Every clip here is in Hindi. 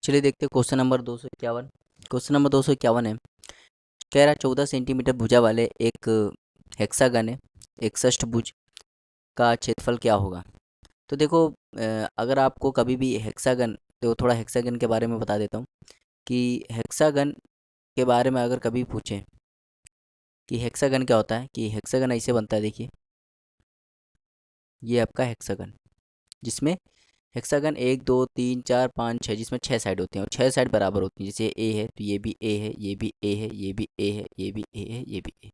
चलिए देखते हैं क्वेश्चन नंबर 251। क्वेश्चन नंबर 251 है, कह रहा 14 सेंटीमीटर भुजा वाले एक हेक्सागन है, एक षष्ठभुज का क्षेत्रफल क्या होगा। तो देखो अगर आपको कभी भी हेक्सागन, तो थोड़ा हेक्सागन के बारे में बता देता हूँ कि हेक्सागन के बारे में अगर कभी पूछें कि हेक्सागन क्या होता है, कि हेक्सागन ऐसे बनता है। देखिए ये आपका हेक्सागन, जिसमें हेक्सागन 1 2 3 4 5 6, जिसमें 6 साइड होती हैं और 6 साइड बराबर होती हैं। जैसे ए है तो ये भी ए है, ये भी ए है, ये भी ए है, ये भी ए है, ये भी ए।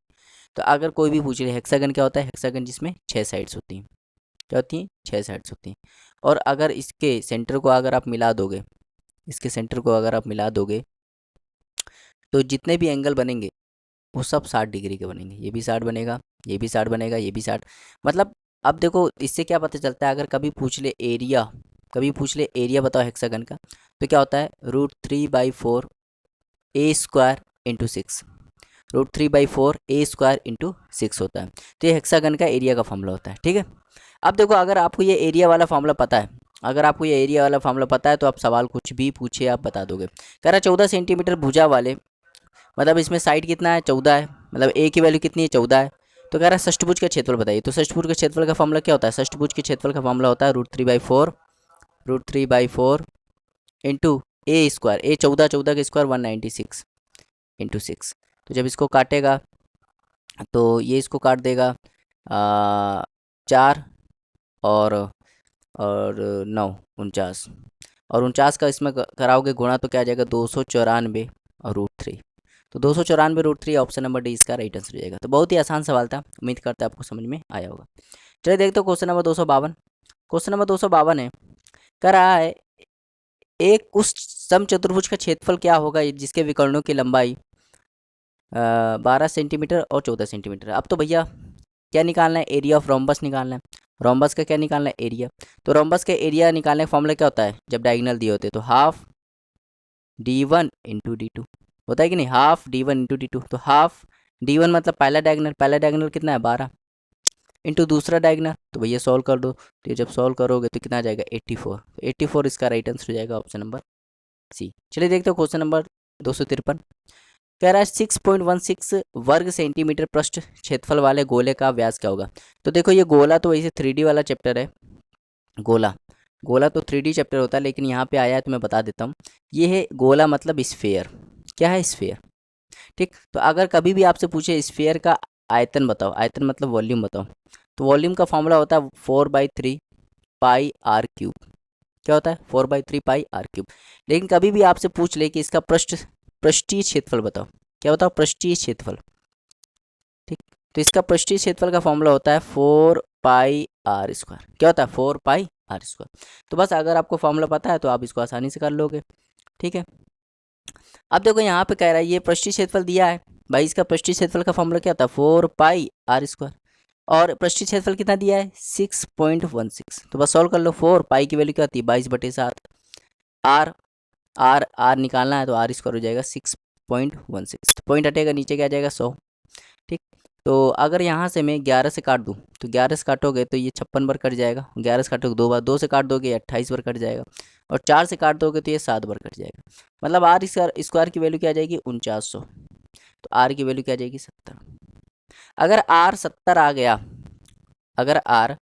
तो अगर कोई भी पूछ ले हेक्सागन क्या होता है, हेक्सागन जिसमें 6 साइड्स होती हैं। क्या होती हैं? 6 साइड्स होती हैं। और अगर इसके सेंटर को अगर आप मिला दोगे, इसके सेंटर को अगर आप मिला दोगे तो जितने भी एंगल बनेंगे वो सब 60 डिग्री के बनेंगे। ये भी 60 बनेगा, ये भी 60 बनेगा, ये भी 60। मतलब अब देखो इससे क्या पता चलता है, अगर कभी पूछ ले एरिया, कभी पूछ ले एरिया बताओ हेक्सागन का, तो क्या होता है √3/4 ए स्क्वायर इंटू 6। √3/4 ए स्क्वायर इंटू 6 होता है। तो ये हेक्सागन का एरिया का फॉर्मूला होता है। ठीक है, अब देखो अगर आपको ये एरिया वाला फॉर्मूला पता है, अगर आपको ये एरिया वाला फॉर्मूला पता है तो आप सवाल कुछ भी पूछे आप बता दोगे। कह रहा 14 सेंटीमीटर भुजा वाले, मतलब इसमें साइड कितना है, 14 है, मतलब ए की वैल्यू कितनी है, 14 है। तो कह रहा है षष्ठभुज का क्षेत्रफल बताइए। तो षष्ठभुज के क्षेत्रफल का फॉर्मूला क्या होता है, षष्ठभुज के क्षेत्रफल का फॉर्मूला होता है √3/4 इंटू ए स्क्वायर। ए 14, 14 का स्क्वायर 196 इंटू 6। तो जब इसको काटेगा तो ये इसको काट देगा 4 और 9 49, और 49 का इसमें कराओगे गुणा तो क्या आ जाएगा 294 और √3। तो 294 √3 ऑप्शन नंबर डी इसका राइट आंसर हो जाएगा। तो बहुत ही आसान सवाल था, उम्मीद करते हैं आपको समझ में आया होगा। चलिए देखते हो क्वेश्चन नंबर 252। क्वेश्चन नंबर 252 है, कह रहा है एक उस समचतुर्भुज का क्षेत्रफल क्या होगा जिसके विकर्णों की लंबाई 12 सेंटीमीटर और 14 सेंटीमीटर। अब तो भैया क्या निकालना है, एरिया ऑफ रोम्बस निकालना है। रोम्बस का क्या निकालना है, एरिया। तो रोम्बस का एरिया निकालने का फॉर्मूला क्या होता है, जब डायगोनल दिए होते हैं तो हाफ d1 इंटू d2 होता है कि नहीं, हाफ d1 इंटू d2। तो हाफ d1 मतलब पहला डायगोनल, पहला डायगोनल कितना है 12 इंटू दूसरा डायगोनल। तो भैया सॉल्व कर दो, तो ये जब सॉल्व करोगे तो कितना आ जाएगा 84। तो 84 इसका राइट आंसर हो जाएगा ऑप्शन नंबर सी। चलिए देखते हो क्वेश्चन नंबर 253। कह रहा है 6.16 वर्ग सेंटीमीटर पृष्ठ क्षेत्रफल वाले गोले का व्यास क्या होगा। तो देखो ये गोला तो वैसे 3D वाला चैप्टर है, गोला, गोला तो 3D चैप्टर होता है, लेकिन यहाँ पे आया है तो मैं बता देता हूँ। ये है गोला मतलब स्फेयर। क्या है, स्फेयर। ठीक, तो अगर कभी भी आपसे पूछे स्फेयर का आयतन बताओ, आयतन मतलब वॉल्यूम बताओ, तो वॉल्यूम का फॉर्मूला होता है 4/3 पाई आर क्यूब। क्या होता है 4/3 पाई आर क्यूब। लेकिन कभी भी आपसे पूछ ले कि इसका पृष्ठीय क्षेत्रफल बताओ, क्या बताओ, पृष्ठीय क्षेत्रफल। ठीक, तो इसका पृष्ठीय क्षेत्रफल का फॉर्मूला होता है 4πr²। क्या होता है 4πr²। तो बस अगर आपको फॉर्मूला पता है तो आप इसको आसानी से कर लोगे। ठीक है, अब देखो यहाँ पे कह रहा है ये पृष्ठीय क्षेत्रफल दिया है भाई, इसका पृष्ठीय क्षेत्रफल का फॉर्मूला क्या होता है 4πr², और पृष्ठीय क्षेत्रफल कितना दिया है 6.16। तो बस सॉल्व कर लो। 4 की वैल्यू क्या होती है 22/7। आर आर आर निकालना है तो r² हो जाएगा 6.16। पॉइंट हटेगा, नीचे क्या आ जाएगा 100। ठीक, तो अगर यहाँ से मैं 11 से काट दूँ, तो 11 से काटोगे तो ये 56 बार कट जाएगा। 11 से काटोगे 2 बार, 2 से काट दोगे 28 बार कट जाएगा, और 4 से काट दोगे तो ये 7 बार कट जाएगा। मतलब आर स्क्वायर की वैल्यू क्या आ जाएगी 4900। तो आर की वैल्यू क्या आ जाएगी 70। अगर आर 70 आ गया, अगर आर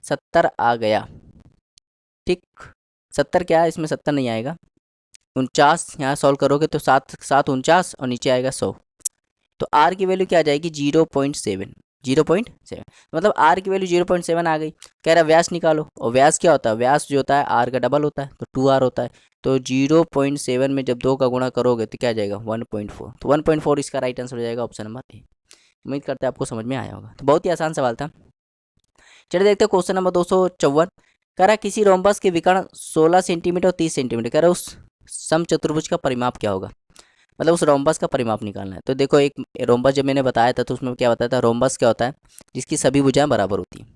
70 आ गया, ठीक, 70 क्या है, इसमें 70 नहीं आएगा, 49 यहाँ सॉल्व करोगे तो 7 7 49 और नीचे आएगा 100। तो आर की वैल्यू क्या आ जाएगी 0.7। 0.7 मतलब आर की वैल्यू 0.7 आ गई। कह रहा व्यास निकालो, और व्यास क्या होता है, व्यास जो होता है आर का डबल होता है, तो 2r होता है। तो 0.7 में जब 2 का गुणा करोगे तो क्या आ जाएगा 1.4। तो 1.4 इसका राइट आंसर हो जाएगा ऑप्शन नंबर ए। उम्मीद करते हैं आपको समझ में आया होगा। तो बहुत ही आसान सवाल था। चलिए देखते हैं क्वेश्चन नंबर 254। कह रहा है किसी रोम्बस के विकर्ण 16 सेंटीमीटर और 30 सेंटीमीटर। कह रहा है उस समचतुर्भुज का परिमाप क्या होगा, मतलब उस रोम्बस का परिमाप निकालना है। तो देखो एक रोम्बस जब मैंने बताया था तो उसमें क्या बताया था, रोम्बस क्या होता है जिसकी सभी भुजाएं बराबर होती हैं,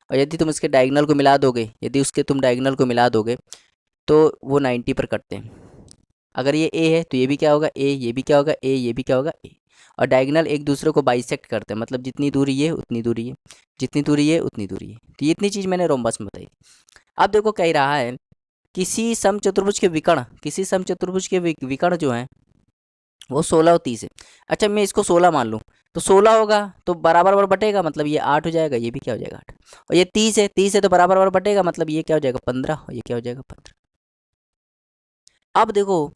और यदि तुम इसके डायगोनल को मिला दोगे, यदि उसके तुम डायगोनल को मिला दोगे तो वो 90 पर कटते हैं। अगर ये ए है तो ये भी क्या होगा ए, ये भी क्या होगा ए, ये भी क्या होगा ए। और डायगोनल एक दूसरे को बाइसेक्ट करते हैं, मतलब जितनी दूरी ये उतनी दूरी है, जितनी दूरी ये उतनी दूरी है। तो ये इतनी चीज़ मैंने रोम्बस में बताई। अब देखो कह रहा है किसी समचतुर्भुज के विकर्ण, किसी समचतुर्भुज के विकर्ण जो हैं वो 16 और 30 है। अच्छा मैं इसको 16 मान लूँ तो 16 होगा तो बराबर बराबर बटेगा, मतलब ये 8 हो जाएगा, ये भी क्या हो जाएगा 8। और ये 30 है तो बराबर बराबर बटेगा, मतलब ये क्या हो जाएगा 15, और ये क्या हो जाएगा 15। अब देखो,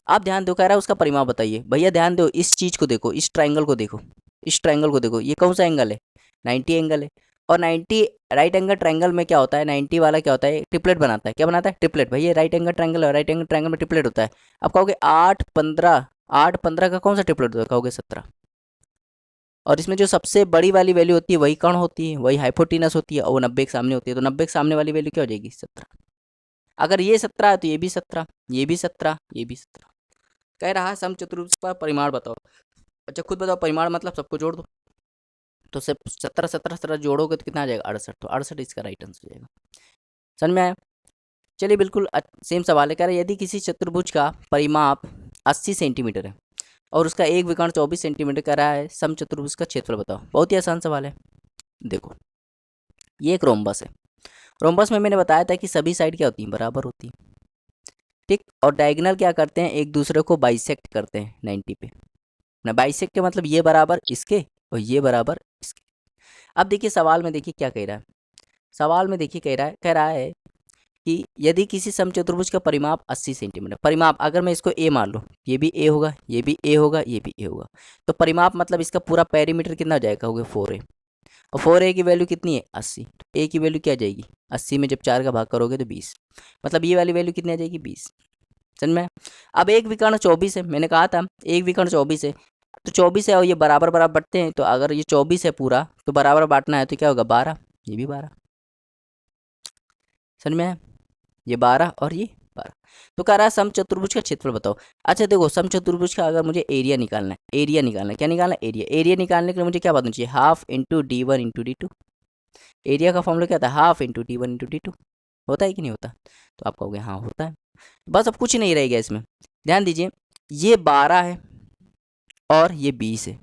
आप ध्यान दो, कह रहा है उसका परिमाप बताइए। भैया ध्यान दो, इस चीज को देखो, इस ट्राइंगल को देखो, इस ट्राइंगल को देखो, ये कौन सा एंगल है 90 एंगल है। और 90 राइट एंगल ट्राइंगल में क्या होता है, 90 वाला क्या होता है, ट्रिपलेट बनाता है। क्या बनाता है, ट्रिपलेट। भैया राइट एंगल ट्राइंगल है, राइट एंगल ट्राइंगल में ट्रिपलेट होता है। आप कहोगे 8 15, 8 15 का कौन सा ट्रिपलेट होता है, कहोगे 17। और इसमें जो सबसे बड़ी वाली वैल्यू होती है वही कर्ण होती है, वही हाइपोटेनस होती है, और वो 90 के सामने होती है, तो 90 के सामने वाली वैल्यू क्या हो जाएगी 17। अगर ये 17 है तो ये भी 17, ये भी 17, ये भी 17। कह रहा है समचतुर्भुज का परिमाण बताओ। अच्छा खुद बताओ, परिमाण मतलब सबको जोड़ दो, तो सिर्फ 17 17 17 जोड़ोगे तो कितना आ जाएगा 68, तो 68 इसका राइट आंसर हो जाएगा। समझ में आया। चलिए बिल्कुल सेम सवाल है, कह रहा है यदि किसी चतुर्भुज का परिमाप 80 सेंटीमीटर है और उसका एक विकर्ण 24 सेंटीमीटर कह रहा है, समचतुर्भुज का क्षेत्रफल बताओ। बहुत ही आसान सवाल है। देखो ये एक रोम्बस है, रोम्बस में मैंने बताया था कि सभी साइड क्या होती हैं, बराबर होती हैं, ठीक। और डायगोनल क्या करते हैं, एक दूसरे को बाइसेक्ट करते हैं 90 पे ना। बाइसेक्ट के मतलब ये बराबर इसके और ये बराबर इसके। अब देखिए सवाल में, देखिए क्या कह रहा है, सवाल में देखिए कह रहा है कि यदि किसी समचतुर्भुज का परिमाप 80 सेंटीमीटर, परिमाप अगर मैं इसको ए मान लूँ, ये भी ए होगा, ये भी ए होगा, ये भी ए होगा, तो परिमाप मतलब इसका पूरा पेरीमीटर कितना हो जाएगा, होगा 4a। और 4a की वैल्यू कितनी है 80, तो ए की वैल्यू क्या आ जाएगी 80 में जब 4 का भाग करोगे तो 20, मतलब ये वाली वैल्यू कितनी आ जाएगी 20। समझ में। अब एक विकर्ण 24 है, मैंने कहा था एक विकर्ण 24 है, तो 24 है और ये बराबर बराबर बढ़ते हैं, तो अगर ये 24 है पूरा तो बराबर बांटना है तो क्या होगा 12, ये भी 12। समझ में है, ये 12 और ये 12। तो कह रहा है समचतुर्भुज का क्षेत्रफल बताओ। अच्छा देखो समचतुर्भुज का अगर मुझे एरिया निकालना है, एरिया निकालना है, क्या निकालना है एरिया, एरिया निकालने के लिए मुझे क्या बताना चाहिए, half into D1 into D2। Area का फॉर्मूला क्या था, half into D1 into D2। होता है कि नहीं होता, तो आप कहोगे हाँ होता है। बस अब कुछ नहीं रहेगा इसमें। ध्यान दीजिए, ये 12 है और ये 20 है,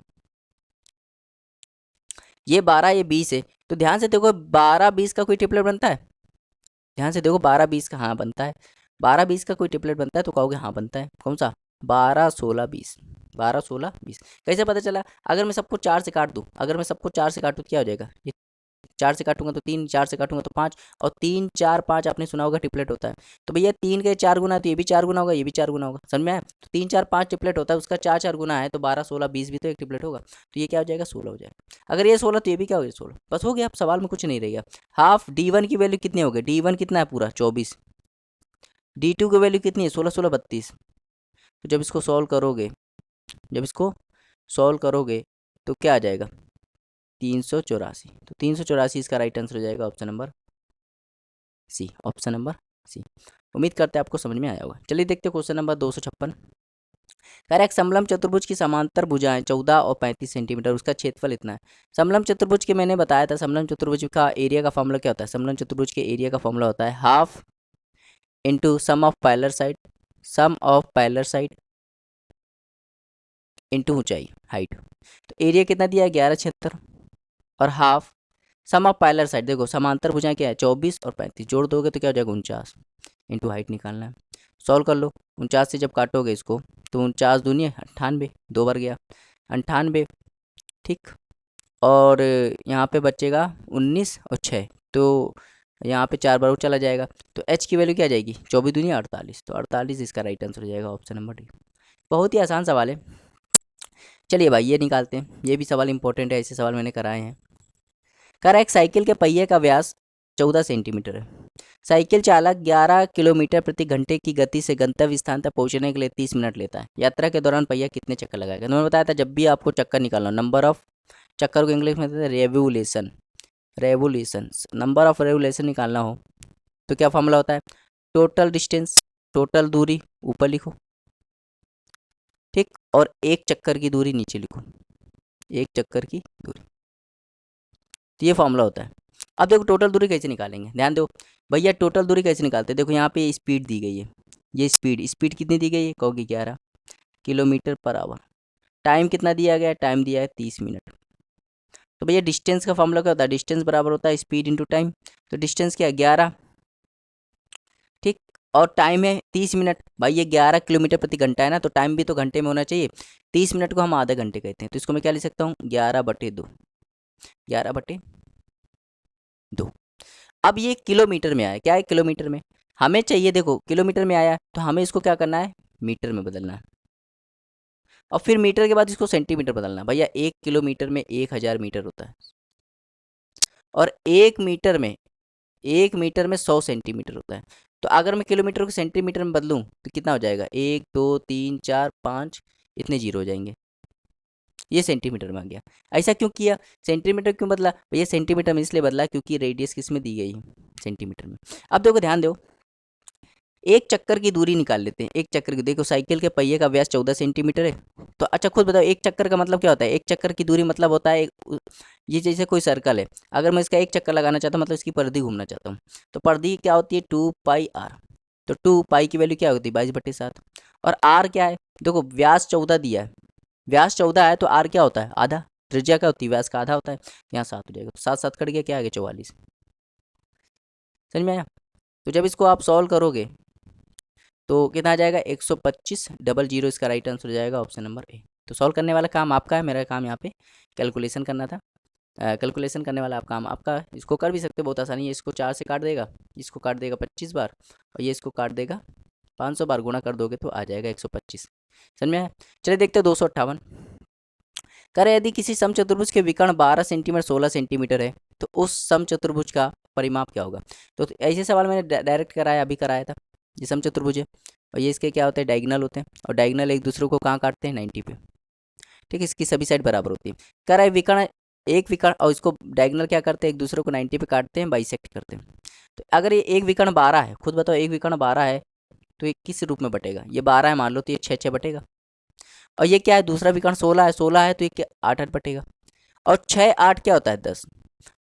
ये 12 ये 20 है, तो ध्यान से देखो 12 20 का कोई ट्रिपलेट बनता है, ध्यान से देखो 12 20 का हाँ बनता है, 12 20 का कोई ट्रिपलेट बनता है, तो कहोगे हाँ बनता है। कौन सा, 12 16 20, 12 16 20। कैसे पता चला, अगर मैं सबको 4 से काट दूं, अगर मैं सबको 4 से काटूं तो क्या हो जाएगा, ये 4 से काटूंगा तो 3, 4 से काटूंगा तो 5, और 3 4 5 आपने सुना होगा ट्रिपलेट होता है। तो भैया 3 के 4 गुना, तो ये भी 4 गुना होगा, ये भी 4 गुना होगा। समझ में आया, तो 3 4 5 ट्रिपलेट होता है, उसका 4 4 गुना है, तो 12 16 20 भी तो एक ट्रिपलेट होगा, तो ये क्या हो जाएगा 16 हो जाएगा। अगर ये 16 तो ये भी क्या हो जाएगा 16, बस हो गया। अब सवाल में कुछ नहीं रहेगा। हाफ D1 की वैल्यू कितनी हो गई, D1 कितना है पूरा 24, D2 की वैल्यू कितनी है 16 16 32। तो जब इसको सॉल्व करोगे, जब इसको सॉल्व करोगे तो क्या आ जाएगा 384, तो 384 इसका राइट आंसर हो जाएगा option number C, option number C. उम्मीद करते हैं आपको समझ में आया होगा। चलिए देखते हैं क्वेश्चन नंबर 256। कह रहा है एक समलम चतुर्भुज की समांतर भुजाएं 14 और 35 सेंटीमीटर, उसका क्षेत्रफल इतना है। समलम चतुर्भुज के मैंने बताया था, समलम चतुर्भुज का एरिया का फॉर्मूला क्या होता है, समलम चतुर्भुज के एरिया का फॉर्मूला होता है half into sum of parallel side, sum of parallel side into ऊंचाई हाइट। तो एरिया कितना दिया है 1176, और half sum of parallel side, देखो समांतर भुजाएं क्या है 24 और 35, जोड़ दोगे तो क्या हो जाएगा 49, इंटू हाइट निकालना है। सॉल्व कर लो, 49 से जब काटोगे इसको तो 49 दूनी 98, 2 बार गया 98, ठीक। और यहाँ पे बचेगा 19 और 6, तो यहाँ पे 4 बार वो चला जाएगा, तो एच की वैल्यू क्या आ जाएगी 24 दूनी 48, तो 48 इसका राइट आंसर हो जाएगा ऑप्शन नंबर डी। बहुत ही आसान सवाल है। चलिए भाई ये निकालते हैं, ये भी सवाल इंपॉर्टेंट है, ऐसे सवाल मैंने कराए हैं। कह रहा है एक साइकिल के पहिए का व्यास 14 सेंटीमीटर है, साइकिल चालक 11 किलोमीटर प्रति घंटे की गति से गंतव्य स्थान तक पहुंचने के लिए 30 मिनट लेता है। यात्रा के दौरान पहिया कितने चक्कर लगाएगा। तो मैंने बताया था जब भी आपको चक्कर निकालना, नंबर ऑफ चक्कर को इंग्लिश में कहते हैं revolution, revolution, number of revolution निकालना हो तो क्या फॉर्मूला होता है, टोटल डिस्टेंस, टोटल दूरी ऊपर लिखो, ठीक, और एक चक्कर की दूरी नीचे लिखो, एक चक्कर की दूरी, तो ये फॉर्मूला होता है। अब देखो टोटल दूरी कैसे निकालेंगे, ध्यान दो भैया, टोटल दूरी कैसे निकालते हैं। देखो यहाँ पे स्पीड दी गई है, ये स्पीड, स्पीड कितनी दी गई है कहोगे 11 किलोमीटर पर आवर। टाइम कितना दिया गया है, टाइम दिया है 30 मिनट। तो भैया डिस्टेंस का फॉर्मूला क्या होता है, डिस्टेंस बराबर होता है स्पीड इंटू टाइम, तो डिस्टेंस क्या है 11, ठीक। और टाइम है 30 मिनट। भाई ये 11 किलोमीटर प्रति घंटा है ना, तो टाइम भी तो घंटे में होना चाहिए। 30 मिनट को हम आधे घंटे कहते हैं, तो इसको मैं क्या लिख सकता हूँ, 11/2। 11/2। अब ये किलोमीटर में आया, क्या है किलोमीटर में, हमें चाहिए देखो किलोमीटर में आया तो हमें इसको क्या करना है, मीटर में बदलना है। और फिर मीटर के बाद इसको सेंटीमीटर बदलना है। भैया 1 किलोमीटर में 1000 मीटर होता है, और 1 मीटर में 100 सेंटीमीटर होता है। तो अगर मैं किलोमीटर को सेंटीमीटर में बदलूं तो कितना हो जाएगा, 1 2 3 4 5, इतने जीरो हो जाएंगे। ये सेंटीमीटर में आ गया। ऐसा क्यों किया, सेंटीमीटर क्यों बदला भैया, सेंटीमीटर में इसलिए बदला क्योंकि रेडियस किस में दी गई है, सेंटीमीटर में। अब देखो ध्यान दो, एक चक्कर की दूरी निकाल लेते हैं। एक चक्कर की, देखो साइकिल के पहिए का व्यास 14 सेंटीमीटर है। तो अच्छा खुद बताओ, एक चक्कर का मतलब क्या होता है, एक चक्कर की दूरी मतलब होता है ये जैसे कोई सर्कल है, अगर मैं इसका एक चक्कर लगाना चाहता हूँ मतलब इसकी परिधि घूमना चाहता हूँ, तो परिधि क्या होती है 2πr। तो 2π की वैल्यू क्या होती है 22/7। और r क्या है, देखो व्यास 14 दिया है, व्यास 14 है तो r क्या होता है आधा, त्रिज्या क्या होती है व्यास का आधा होता है, यहाँ 7 हो जाएगा, तो 7 7 कट गया, क्या आ गया 44। समझ में आया। तो जब इसको आप सॉल्व करोगे तो कितना आ जाएगा 125, डबल जीरो इसका राइट आंसर हो जाएगा, ऑप्शन नंबर ए। तो सॉल्व करने वाला काम आपका है, मेरा काम यहाँ पे कैलकुलेशन करना था। कैलकुलेशन करने वाला आप काम आपका है। इसको कर भी सकते बहुत आसानी है, इसको 4 से काट देगा, इसको काट देगा 25 बार, और ये इसको काट देगा 500 बार, गुणा कर दोगे तो आ जाएगा 125। समझ में आया। चलिए देखते हैं 258। करे यदि किसी समचतुर्भुज के विकर्ण 12 सेंटीमीटर 16 सेंटीमीटर है तो उस समचतुर्भुज का परिमाप क्या होगा। तो ऐसे सवाल मैंने डायरेक्ट कराया, अभी कराया था। ये समचतुर्भुज है और ये इसके क्या होते हैं, डायगोनल होते हैं, और डायगोनल एक दूसरे को कहाँ काटते हैं 90 पे। ठीक है, इसकी सभी साइड बराबर होती है। कह रहा है विकर्ण, एक विकर्ण, और इसको डायगोनल क्या करते हैं, एक दूसरे को 90 पे काटते हैं, बाइसेक्ट करते हैं। तो अगर ये एक विकर्ण 12 है, खुद बताओ एक विकर्ण 12 है तो ये किस रूप में बटेगा, ये 12 है मान लो तो ये 6 6 बटेगा। और ये क्या है दूसरा विकर्ण 16 है, 16 है तो ये क्या 8 8 बटेगा। और 6 8 क्या होता है 10।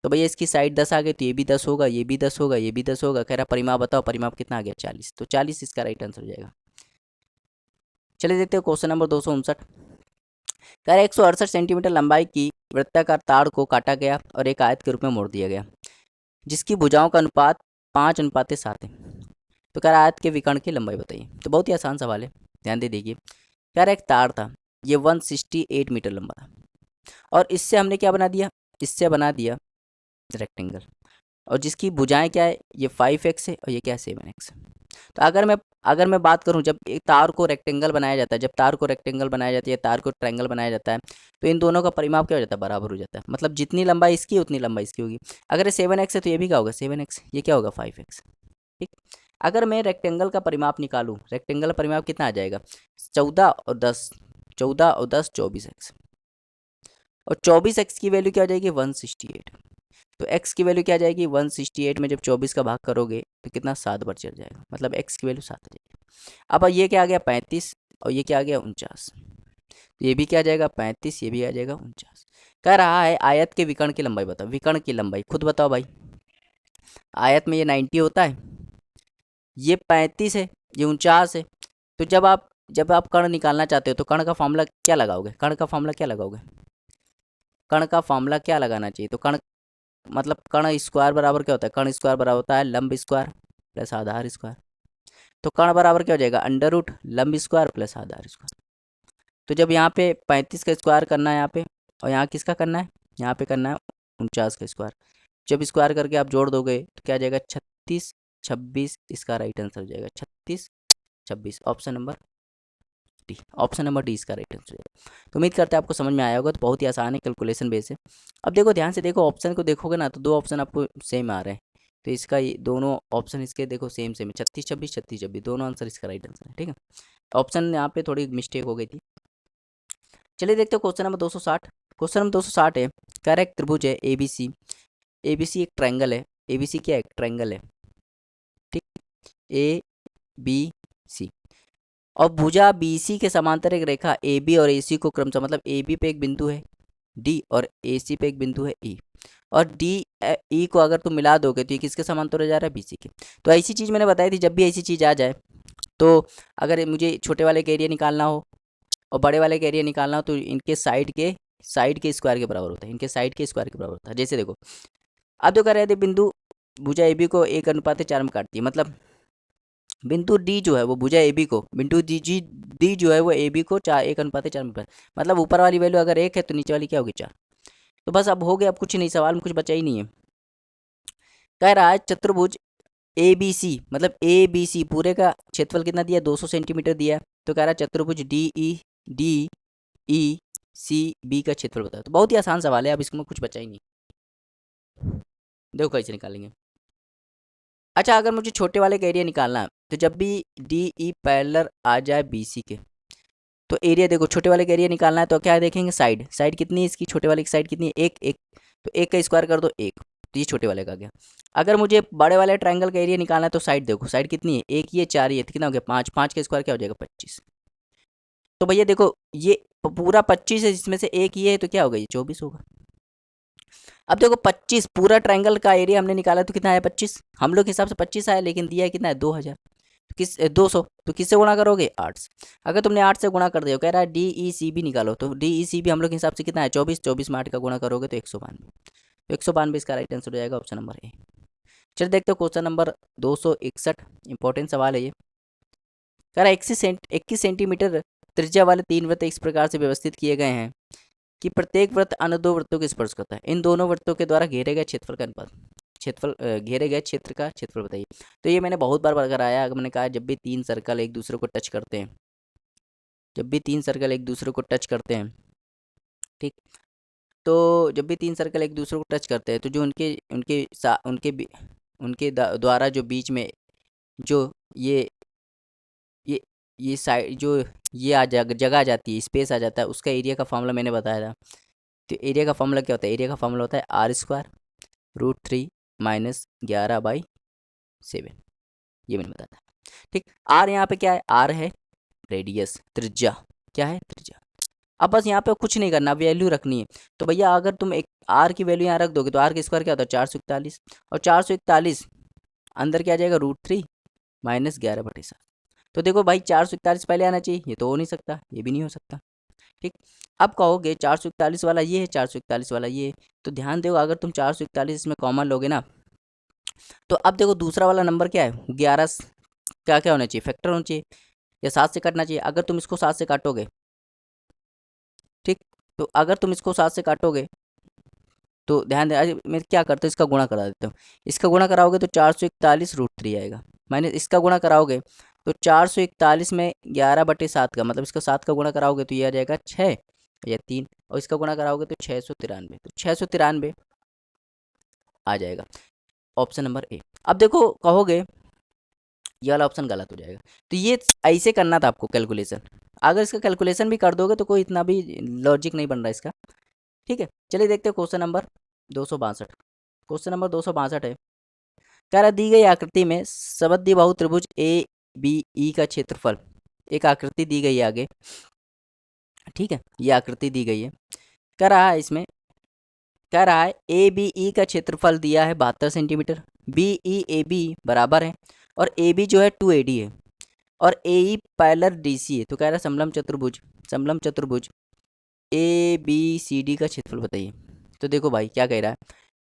तो भैया इसकी साइड 10 आ गई तो ये भी 10 होगा, ये भी 10 होगा, ये भी 10 होगा। कह रहा परिमाप बताओ, परिमाप कितना आ गया 40। तो 40 इसका राइट आंसर हो जाएगा। चलिए देखते हो क्वेश्चन नंबर 259। कह रहा 168 सेंटीमीटर लंबाई की वृत्ताकार तार को काटा गया और एक आयत के रूप में मोड़ दिया गया जिसकी भुजाओं का अनुपात 5:7 है। तो कह रहा आयत के विकर्ण की लंबाई बताइए। तो बहुत ही आसान सवाल है, ध्यान दे देखिए। कह रहा एक तार था, ये 168 मीटर लंबा था, और इससे हमने क्या बना दिया, इससे बना दिया रेक्टेंगल, और जिसकी भुजाएं क्या है, ये 5x है और ये क्या है 7x। तो अगर मैं बात करूं, जब एक तार को रेक्टेंगल बनाया जाता है, जब तार को रेक्टेंगल बनाया जाती है, तार को ट्रायंगल बनाया जाता है, तो इन दोनों का परिमाप क्या हो जाता है, बराबर हो जाता है। मतलब जितनी लंबाई इसकी उतनी लंबाई इसकी होगी। अगर ये 7x है तो ये भी क्या होगा 7x, ये क्या होगा 5x। ठीक। अगर मैं रेक्टेंगल का परिमाप निकालूं, रेक्टेंगल का परिमाप कितना आ जाएगा 14 और 10, 14 और 10 24x, और 24x की वैल्यू क्या हो जाएगी 168। तो x की वैल्यू क्या आ जाएगी 168 में जब 24 का भाग करोगे तो कितना 7 बार चल जाएगा, मतलब x की वैल्यू 7 आ जाएगी। अब ये क्या आ गया 35 और ये क्या आ गया 49। तो ये भी क्या आ जाएगा 35, ये भी आ जाएगा 49। कह रहा है आयत के विकर्ण की लंबाई बताओ, विकर्ण की लंबाई खुद बताओ भाई। आयत में ये 90 होता है, ये 35 है, ये 49 है। तो जब आप कर्ण निकालना चाहते हो तो कर्ण का फॉर्मूला क्या लगाओगे, कर्ण का फॉर्मूला क्या लगाओगे, कर्ण का फॉर्मूला क्या लगाना चाहिए। तो कर्ण मतलब कर्ण स्क्वायर बराबर क्या होता है, कर्ण स्क्वायर बराबर होता है लंब स्क्वायर प्लस आधार स्क्वायर। तो कर्ण बराबर क्या हो जाएगा अंडर रूट लंब स्क्वायर प्लस आधार स्क्वायर। तो जब यहाँ पे 35 का स्क्वायर करना है यहाँ पे, और यहाँ किसका करना है, यहाँ पे करना है 49 का स्क्वायर। जब स्क्वायर करके आप जोड़ दोगे तो क्या आ जाएगा 36 26, इसका राइट आंसर हो जाएगा 36 26, option number D. Option number D इसका राइट आंसर है। तो उम्मीद करते हैं आपको समझ में आया होगा। तो बहुत ही आसान है, कैलकुलेशन बेस है। अब देखो ध्यान से देखो, ऑप्शन को देखोगे ना तो दो ऑप्शन आपको सेम आ रहे हैं। तो इसका ये दोनों ऑप्शन इसके देखो सेम सेम है, 36 26 36 26, दोनों आंसर इसका राइट आंसर है। ठीक है, ऑप्शन यहाँ पे थोड़ी मिस्टेक हो गई थी। चलिए देखते हो क्वेश्चन नंबर 260। क्वेश्चन नंबर 260 है, कह रहा है एक त्रिभुज है ABC, ABC एक ट्रायंगल है, ABC क्या है एक ट्रायंगल है। ठीक, ABC, और भुजा BC के समांतर एक रेखा AB और AC को क्रमशः, मतलब AB पे एक बिंदु है D और AC पे एक बिंदु है E, और D E को अगर तुम मिला दोगे तो ये किसके समांतर हो जा रहा है BC के। तो ऐसी चीज़ मैंने बताई थी, जब भी ऐसी चीज़ आ जाए तो अगर मुझे छोटे वाले का एरिया निकालना हो और बड़े वाले का एरिया निकालना हो तो इनके साइड के स्क्वायर के बराबर होता है, इनके साइड के स्क्वायर के बराबर होता है। जैसे देखो अब जो कह रहे थे बिंदु भुजा AB को 1:4 में काटती है, मतलब बिंदु डी जो है वो भुजा ए बी को, बिंदु डी जो है वो ए बी को 1:4 में मतलब ऊपर वाली वैल्यू अगर 1 है तो नीचे वाली क्या होगी 4। तो बस अब हो गया, अब कुछ नहीं, सवाल में कुछ बचा ही नहीं है। कह रहा है चतुर्भुज ए बी सी, मतलब ए बी सी पूरे का क्षेत्रफल कितना दिया, 200 सेंटीमीटर दिया है। तो कह रहा है चतुर्भुज डी ई सी बी का क्षेत्रफल बताओ। तो बहुत ही आसान सवाल है, अब इसमें कुछ बचा ही नहीं। देखो कैसे निकालेंगे। अच्छा, अगर मुझे छोटे वाले का एरिया निकालना है तो जब भी डी ई पैरेलल आ जाए बी सी के, तो एरिया देखो, छोटे वाले का एरिया निकालना है तो क्या देखेंगे, साइड साइड कितनी है इसकी, छोटे वाले की साइड कितनी है, एक एक, तो एक का स्क्वायर कर दो एक, तो ये छोटे वाले का आ गया। अगर मुझे बड़े वाले ट्रायंगल का एरिया निकालना है तो साइड देखो, साइड कितनी है, एक ये 4 ये, कितना हो गया 5, 5 का स्क्वायर क्या हो जाएगा 25। तो भैया देखो ये पूरा 25 है, जिसमें से एक ये है तो क्या होगा, ये 24 होगा। अब देखो 25 पूरा ट्रायंगल का एरिया हमने निकाला तो कितना आया 25, हम लोग के हिसाब से 25 आया, लेकिन दिया है कितना है 2000, तो किस 200, तो किससे गुणा करोगे 8 से। अगर तुमने 8 से गुणा कर दिया, कह रहा है डी ई सी बी निकालो, तो डी ई सी बी हम लोग के हिसाब से कितना है 24, 24 में 8 का गुणा करोगे तो 192, तो 192 इसका राइट आंसर हो जाएगा ऑप्शन नंबर ए। चलिए देखते हो क्वेश्चन नंबर 261, इंपॉर्टेंट सवाल है ये। कह रहा है 21 सेंटीमीटर त्रिज्या वाले 3 वृत्त इस प्रकार से व्यवस्थित किए गए हैं कि प्रत्येक वृत्त अन्य 2 वृत्तों को स्पर्श करता है। इन दोनों वृत्तों के द्वारा घेरे गए क्षेत्रफल का अनुपात, घेरे गए क्षेत्र का क्षेत्रफल बताइए। तो ये मैंने बहुत बार कराया, अगर मैंने कहा जब भी 3 सर्कल एक दूसरे को टच करते हैं, जब भी 3 सर्कल एक दूसरे को टच करते हैं, ठीक, तो जब भी 3 सर्कल एक दूसरे को टच करते हैं तो जो उनके उनके उनके द्वारा जो बीच में जो ये ये ये साइड जो ये जगह आ जाती है, स्पेस आ जाता है, उसका एरिया का फॉर्मूला मैंने बताया था। तो एरिया का फॉर्मूला क्या होता है, एरिया का फॉर्मूला होता है r²√3 - 11/7, ये मैंने बताया था। ठीक, आर यहाँ पे क्या है, आर है रेडियस, त्रिज्या, क्या है त्रिज्या। अब बस यहाँ पे कुछ नहीं करना, वैल्यू रखनी है। तो भैया अगर तुम एक आर की वैल्यू यहाँ रख दोगे तो आर का स्क्वायर क्या होता है 441, और 441 अंदर क्या आ जाएगा √3 - 11/7। तो देखो भाई 441 पहले आना चाहिए, ये तो हो नहीं सकता, ये भी नहीं हो सकता। ठीक, अब कहोगे 441 वाला ये है, 441 वाला ये है, तो ध्यान दो अगर तुम 441 इसमें कॉमन लोगे ना, तो अब देखो दूसरा वाला नंबर क्या है 11, क्या क्या होना चाहिए, फैक्टर होना चाहिए, या 7 से काटना चाहिए। अगर तुम इसको 7 से काटोगे, ठीक, तो अगर तुम इसको 7 से काटोगे तो ध्यान दे, अरे मैं क्या करता हूँ इसका गुणा करा देता हूँ, इसका गुणा कराओगे तो 441 √3 आएगा, माइनस इसका गुणा कराओगे तो 441 में 11/7 का, मतलब इसका 7 का गुणा कराओगे तो ये आ जाएगा 6 या 3, और इसका गुणा कराओगे तो 693, तो 693 आ जाएगा ऑप्शन नंबर ए। अब देखो कहोगे ये वाला ऑप्शन गलत हो जाएगा, तो ये ऐसे करना था आपको कैलकुलेशन, अगर इसका कैलकुलेशन भी कर दोगे तो कोई इतना भी लॉजिक नहीं बन रहा इसका। ठीक है, चलिए देखते हैं क्वेश्चन नंबर 262। क्वेश्चन नंबर 262 है, कह रहा दी गई आकृति में समद्विबाहु त्रिभुज ए बी ई का क्षेत्रफल, एक आकृति दी गई है आगे, ठीक है, ये आकृति दी गई है, कह रहा है इसमें, कह रहा है ए बी ई का क्षेत्रफल दिया है 72 centimetre, B E A B बराबर है, और ए बी जो है 2AD है, और ए ई पैरेलल डी सी है। तो कह रहा है समलम चतुर्भुज ए बी सी डी का क्षेत्रफल बताइए। तो देखो भाई क्या कह रहा है,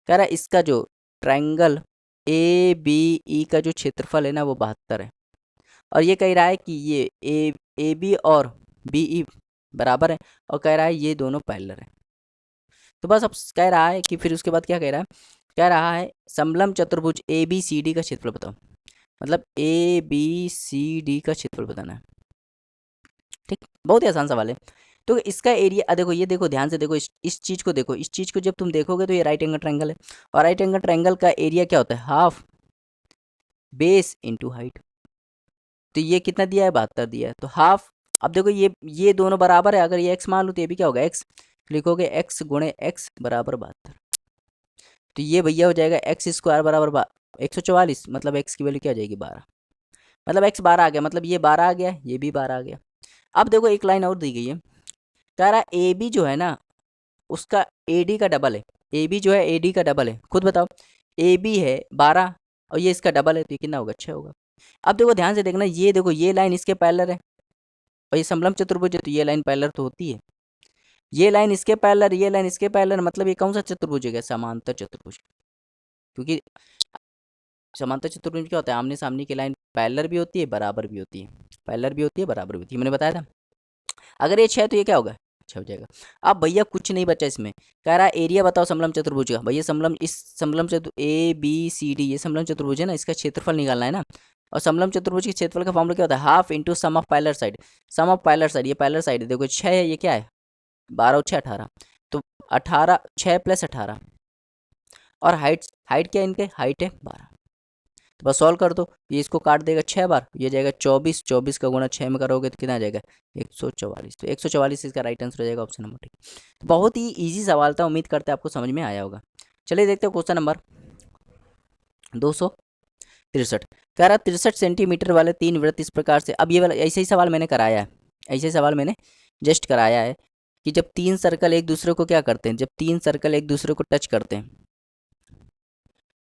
कह रहा है इसका जो ट्रायंगल ए बी ई का जो क्षेत्रफल है ना वो 72 है, और ये कह रहा है कि ये ए बी और बी ई बराबर है, और कह रहा है ये दोनों पैरेलल है। तो बस अब कह रहा है कि फिर उसके बाद क्या कह रहा है, कह रहा है समलम चतुर्भुज ए बी सी डी का क्षेत्रफल बताओ, मतलब ए बी सी डी का क्षेत्रफल बताना है। ठीक, बहुत ही आसान सवाल है। तो इसका एरिया देखो, ये देखो ध्यान से देखो, इस चीज़ को देखो, इस चीज़ को जब तुम देखोगे तो ये राइट एंगल ट्रायंगल है, और राइट एंगल ट्रायंगल का एरिया क्या होता है, हाफ बेस इंटू हाइट। तो ये कितना दिया है 72 दिया है, तो हाफ, अब देखो ये दोनों बराबर है, अगर ये x मान लो तो ये भी क्या होगा x, लिखोगे x गुणे x बराबर 72, तो ये भैया हो जाएगा x² बराबर 144, मतलब x की वैल्यू क्या आ जाएगी 12, मतलब x 12 आ गया, मतलब ये 12 आ गया, ये भी 12 आ गया। अब देखो एक लाइन और दी गई है, कह रहा ए बी जो है ना उसका ए डी का डबल है, ए बी जो है ए डी का डबल है, खुद बताओ, ए बी है 12 और ये इसका डबल है, तो ये कितना होगा 6 होगा। अब देखो ध्यान से देखना, ये देखो ये लाइन इसके पैरेलल है, और ये समलम चतुर्भुज है तो ये लाइन पैरेलल तो होती है, ये लाइन इसके पैरेलल, ये लाइन इसके पैरेलल, मतलब ये कौन सा चतुर्भुज है, समांतर चतुर्भुज, क्योंकि समांतर चतुर्भुज क्या होता है, आमने सामने की लाइन पैरेलल भी होती है, बराबर भी होती है, पैरेलल भी होती है, बराबर भी होती है, मैंने बताया था। अगर ये 6 तो ये क्या होगा, 6 हो जाएगा। अब भैया कुछ नहीं बचा इसमें, कह रहा है एरिया बताओ समलम चतुर्भुज का। भैया समलम, इस समलम चतुर्भुज ABCD, ये समलम चतुर्भुज है ना, इसका क्षेत्रफल निकालना है ना। और समलम चतुर्भुज के क्षेत्रफल का फॉर्मूला क्या होता है, half into sum of parallel side. Sum of parallel side, ये पैरेलल साइड है, देखो 6 है, ये क्या है 12 और 6 18, तो 18 6 + 18, और हाइट, हाइट क्या है इनके, हाइट है 12। तो बस सॉल्व कर दो, ये इसको काट देगा 6 बार, ये जाएगा 24, 24 का गुणा 6 में करोगे तो कितना आ जाएगा 144। तो 144 इसका राइट आंसर हो जाएगा ऑप्शन नंबर डी। तो बहुत ही इजी सवाल था, उम्मीद करते हैं आपको समझ में आया होगा। चलिए देखते हो क्वेश्चन नंबर 263। कह रहा 63 सेंटीमीटर वाले 3 वृत्त इस प्रकार से, अब ये वाला ऐसे ही सवाल मैंने कराया है, ऐसे ही सवाल मैंने जस्ट कराया है कि जब 3 सर्कल एक दूसरे को क्या करते हैं, जब 3 सर्कल एक दूसरे को टच करते हैं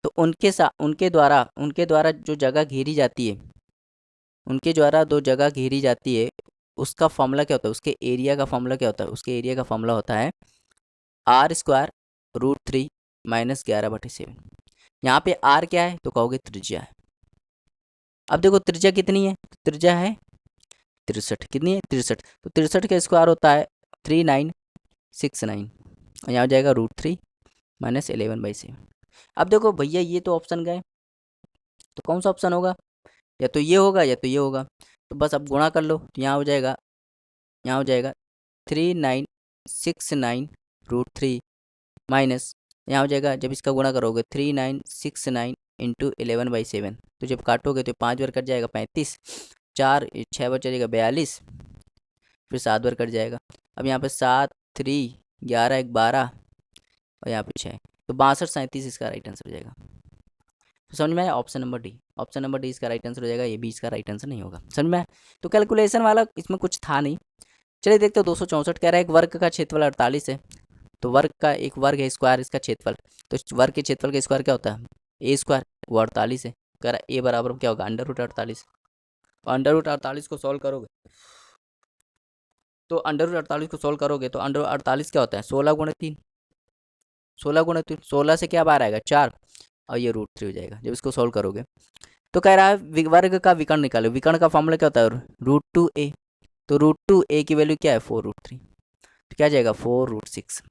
तो उनके द्वारा जो जगह घेरी जाती है, उनके द्वारा दो जगह घेरी जाती है, उसका फॉर्मूला क्या होता है, उसके एरिया का फॉर्मूला क्या होता है, उसके एरिया का फॉर्मूला होता है r² - 11/7। यहाँ पे r क्या है तो कहोगे त्रिज्या है। अब देखो त्रिज्या कितनी है, त्रिज्या है 63, कितनी है 63, तो 63 का स्क्वायर होता है 3969, और यहाँ हो जाएगा √3 - 11/7। अब देखो भैया ये तो ऑप्शन गए, तो कौन सा ऑप्शन होगा, या तो ये होगा या तो ये होगा। तो बस अब गुणा कर लो, तो यहाँ हो जाएगा, यहाँ हो जाएगा 3969 √3 माइनस, यहाँ हो जाएगा जब इसका गुणा करोगे 3969 इंटू 11/7, तो जब काटोगे तो 5 बार कट जाएगा 35, 4 6 बार चलेगा 42, फिर 7 बार कट जाएगा। अब यहाँ पे 7 3 11 1 12, और यहाँ पे 6, तो 62 37 इसका राइट आंसर हो जाएगा। तो समझ में आया, option number D, option number D इसका राइट आंसर हो जाएगा, ये भी इसका राइट आंसर नहीं होगा। समझ में आया, तो कैलकुलेशन वाला इसमें कुछ था नहीं। चलिए देखते हो 264 कह रहा है एक वर्ग का क्षेत्रफल 48 है, तो वर्ग का एक वर्ग है स्क्वायर इसका क्षेत्रफल, तो वर्ग के क्षेत्रफल का स्क्वायर क्या होता है A², वो 48 है। कह रहा है A बराबर क्या होगा √48, √48 को सॉल्व करोगे तो √48 को सॉल्व करोगे तो √48 क्या होता है 16 × 3, 16 × 3, 16 से क्या बाहर आएगा 4, और ये √3 हो जाएगा जब इसको सॉल्व करोगे। तो कह रहा है वर्ग का विकर्ण निकालो, विकर्ण का फॉर्मूला क्या होता है √2a, तो √2a की वैल्यू क्या है 4√3, तो क्या जाएगा 4√6,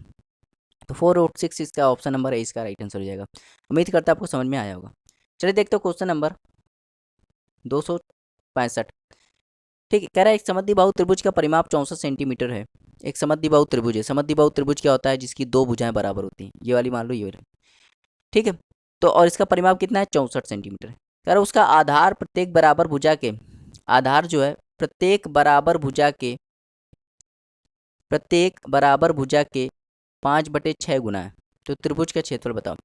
तो 4√6 इसका ऑप्शन नंबर है, इसका राइट आंसर हो जाएगा। उम्मीद करता है आपको समझ में आया होगा। चलिए देखते हो क्वेश्चन नंबर 265। ठीक है, कह रहा है एक समद्विबाहु त्रिभुज का परिमाप 64 सेंटीमीटर है। एक समद्विबाहु त्रिभुज है, समद्विबाहु त्रिभुज क्या होता है जिसकी दो भुजाएं बराबर होती हैं, ये वाली मान लो, ये वाली, ठीक है। तो और इसका परिमाप कितना है 64 सेंटीमीटर। कह रहा है उसका आधार प्रत्येक बराबर भुजा के, आधार जो है प्रत्येक बराबर भुजा के, प्रत्येक बराबर भुजा के 5/6 गुना है, तो त्रिभुज का क्षेत्रफल बताओ।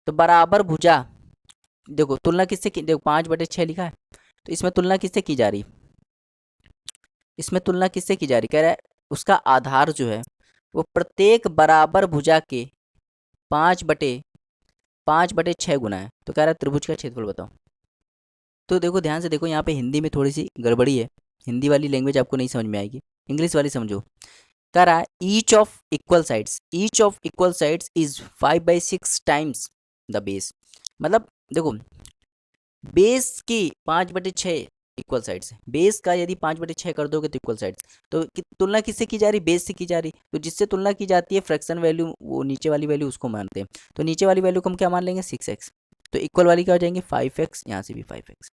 तो बराबर भुजा, देखो तुलना किससे की, देखो 5/6 लिखा है, तो इसमें तुलना किससे की जा रही, इसमें तुलना किससे की जा रही, कह रहा है उसका आधार जो है वो प्रत्येक बराबर भुजा के 5/6 गुना है, तो कह रहा है त्रिभुज का क्षेत्रफल बताओ। तो देखो ध्यान से देखो, यहाँ पे हिंदी में थोड़ी सी गड़बड़ी है, हिंदी वाली लैंग्वेज आपको नहीं समझ में आएगी, इंग्लिश वाली समझो। कह रहा है each of equal sides, each of equal sides is 5/6 times the base. मतलब देखो बेस की 5/6 इक्वल साइड्स है, बेस का यदि 5/6 कर दोगे तो इक्वल साइड्स, तो तुलना किससे की जा रही, बेस से की जा रही, तो जिससे तुलना की जाती है फ्रैक्शन वैल्यू, वो नीचे वाली वैल्यू उसको मानते हैं, तो नीचे वाली वैल्यू को हम क्या मान लेंगे 6x, तो इक्वल वाली क्या हो जाएंगे 5x, यहाँ से भी 5x